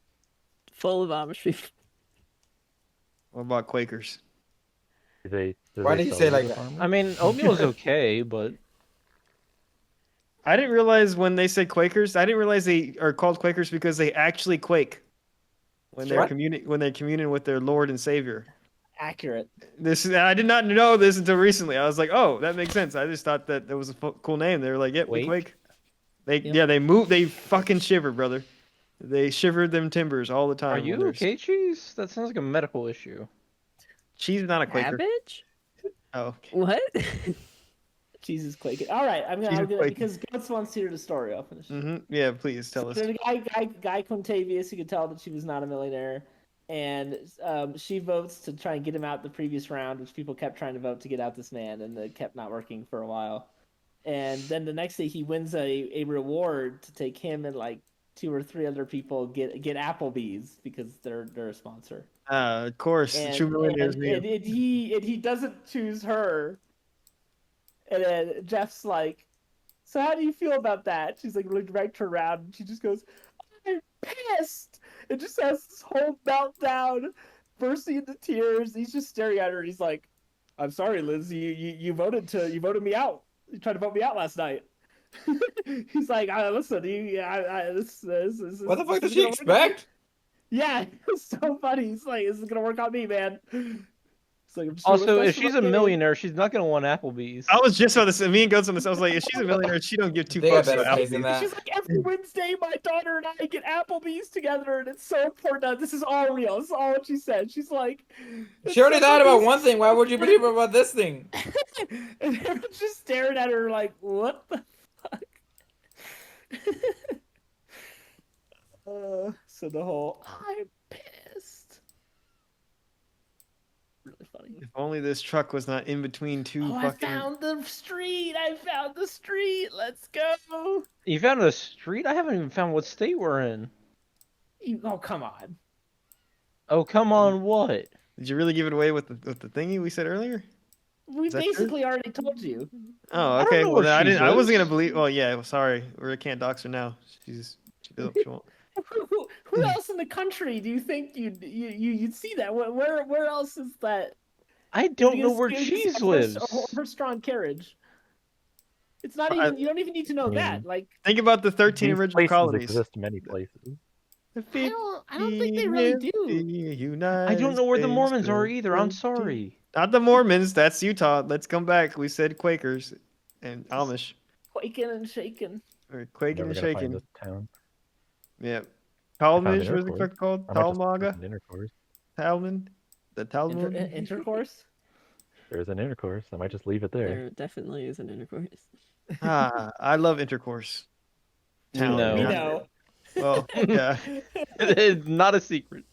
full of Amish people. What about Quakers? Do Why they did you sell say to like the that? farmers? I mean, oatmeal is okay, but I didn't realize when they said Quakers, I didn't realize they are called Quakers because they actually quake when they're What? communing with their Lord and Savior. Accurate. I did not know this until recently. I was like, oh, that makes sense. I just thought that was a cool name. They were like, yep, we Quake? quake. Yep. They move. They fucking shiver, brother. They shivered them timbers all the time. are when you they're- okay, Cheese? That sounds like a medical issue. Cheese is not a Quaker. Cabbage? Oh, What? Jesus quaking. All right, I'm Jesus gonna quaking. because Guts wants to hear the story. I'll finish. Yeah, please tell us. So the guy Quintavious, you could tell that she was not a millionaire, and she votes to try and get him out the previous round, which people kept trying to vote to get out this man, and it kept not working for a while. And then the next day, he wins a reward to take him and like 2 or 3 other people get Applebee's because they're a sponsor. Of course, the And, true millionaires. and he doesn't choose her. And then Jeff's like, so how do you feel about that? She's like, really dragged her around, and she just goes, I'm pissed! And just has this whole meltdown, bursting into tears. He's just staring at her, and he's like, I'm sorry, Liz, you voted me out. You tried to vote me out last night. He's like, listen, this What the fuck does is she gonna work on me." expect? Yeah, it's so funny. He's like, this is gonna work on me, man. It's like, I'm just doing Also, what's if best for she's my a game. millionaire, she's not gonna want Applebee's. I was just about to say, me and Goats on this. I was like, if she's a millionaire, she don't give 2 They got fucks better about taste than Applebee's. that. She's like, every Wednesday, my daughter and I get Applebee's together, and it's so important. This is all real. This is all what she said. She's like, She already thought about one thing. Why would you believe her about this thing? and everyone's just staring at her like, what the fuck? So the whole, I'm pissed. Really funny. If only this truck was not in between 2 Oh, I fucking. found the street. Let's go. You found a street? I haven't even found what state we're in. Oh, come on. Oh, come on, what? Did you really give it away with the thingy we said earlier? We Is that true? basically already told you. Oh, don't okay. know Well, where then I she didn't. I wasn't gonna lives. believe. Well, yeah. Well, sorry, we can't dox her now. She does what she wants. Who else in the country do you think you'd see that? Where else is that? I don't know where Because Cheese of her- lives. Her strong carriage. It's not I- even. You don't even need to know that. Like, Think about the 13 These original places colonies. exist many places. I don't think they really do. I don't know where the Mormons are either. I'm sorry. Not the Mormons. That's Utah. Let's come back. We said Quakers and Amish. Quaking and shaking. Or Quaking Never and gonna find shaking. this town. Yeah. found Talmish, an what's the intercourse. fuck called? I might just Talmaga? put an intercourse. Talman? The Talmud? Intercourse. There's an intercourse. I might just leave it there. There definitely is an intercourse. I love intercourse. Town. No. We know. Well, yeah. It's not a secret.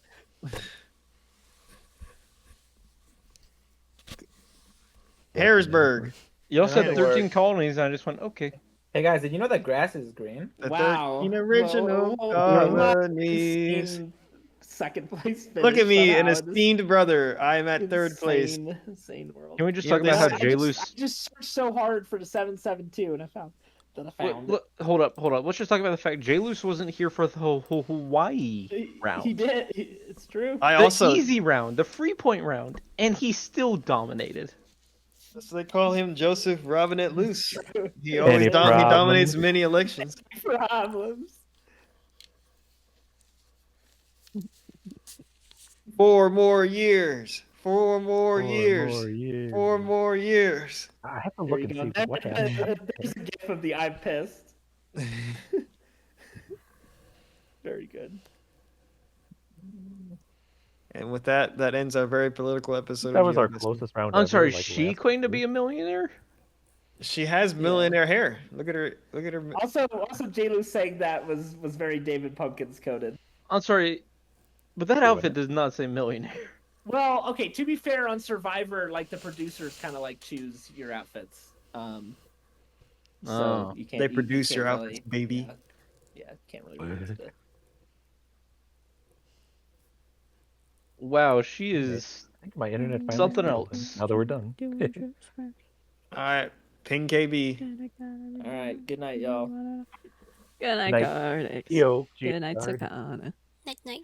Harrisburg. You also That had might 13 work. colonies, and I just went, okay. Hey guys, did you know that grass is green? The Wow. 13 original Whoa. colonies. Insane second place finish. Look at me, an somehow in this esteemed brother. I am at third place. Insane world. Can we just You know, talk about how they- I J-Luce... just searched so hard for the 772 and I found it. Hold up. Let's just talk about the fact J-Luce wasn't here for the whole Hawaii round. He did. It's true. The easy round, the 3-point round, and he still dominated. So they call him Joseph Robinette Luce. He Any always he problems? dominates many elections. Problems. 4 more years. 4 more 4 years. more years. 4 more years. I have to There look you and go. see what happened. There's a gif of the I'm pissed. Very good. And with that, that ends our very political episode. That of was our GeoGuessr. closest round. I'm ever, sorry, like she last claimed to week. be a millionaire? She has millionaire hair. Look at her. Look at her. Also, J-Lu saying that was very David Pumpkins coded. I'm sorry, but that outfit does not say millionaire. Well, okay. To be fair, on Survivor, like the producers kind of like choose your outfits. So you can't. They you produce can't your really, outfits, baby. Yeah, can't really resist it. Wow, she is I think my internet finally something failed, else. Now that we're done. All right, ping KB. All right. Good night, y'all. Good night, Night. Carnix. Yo, Good night, G-Card. Sakana. Night night.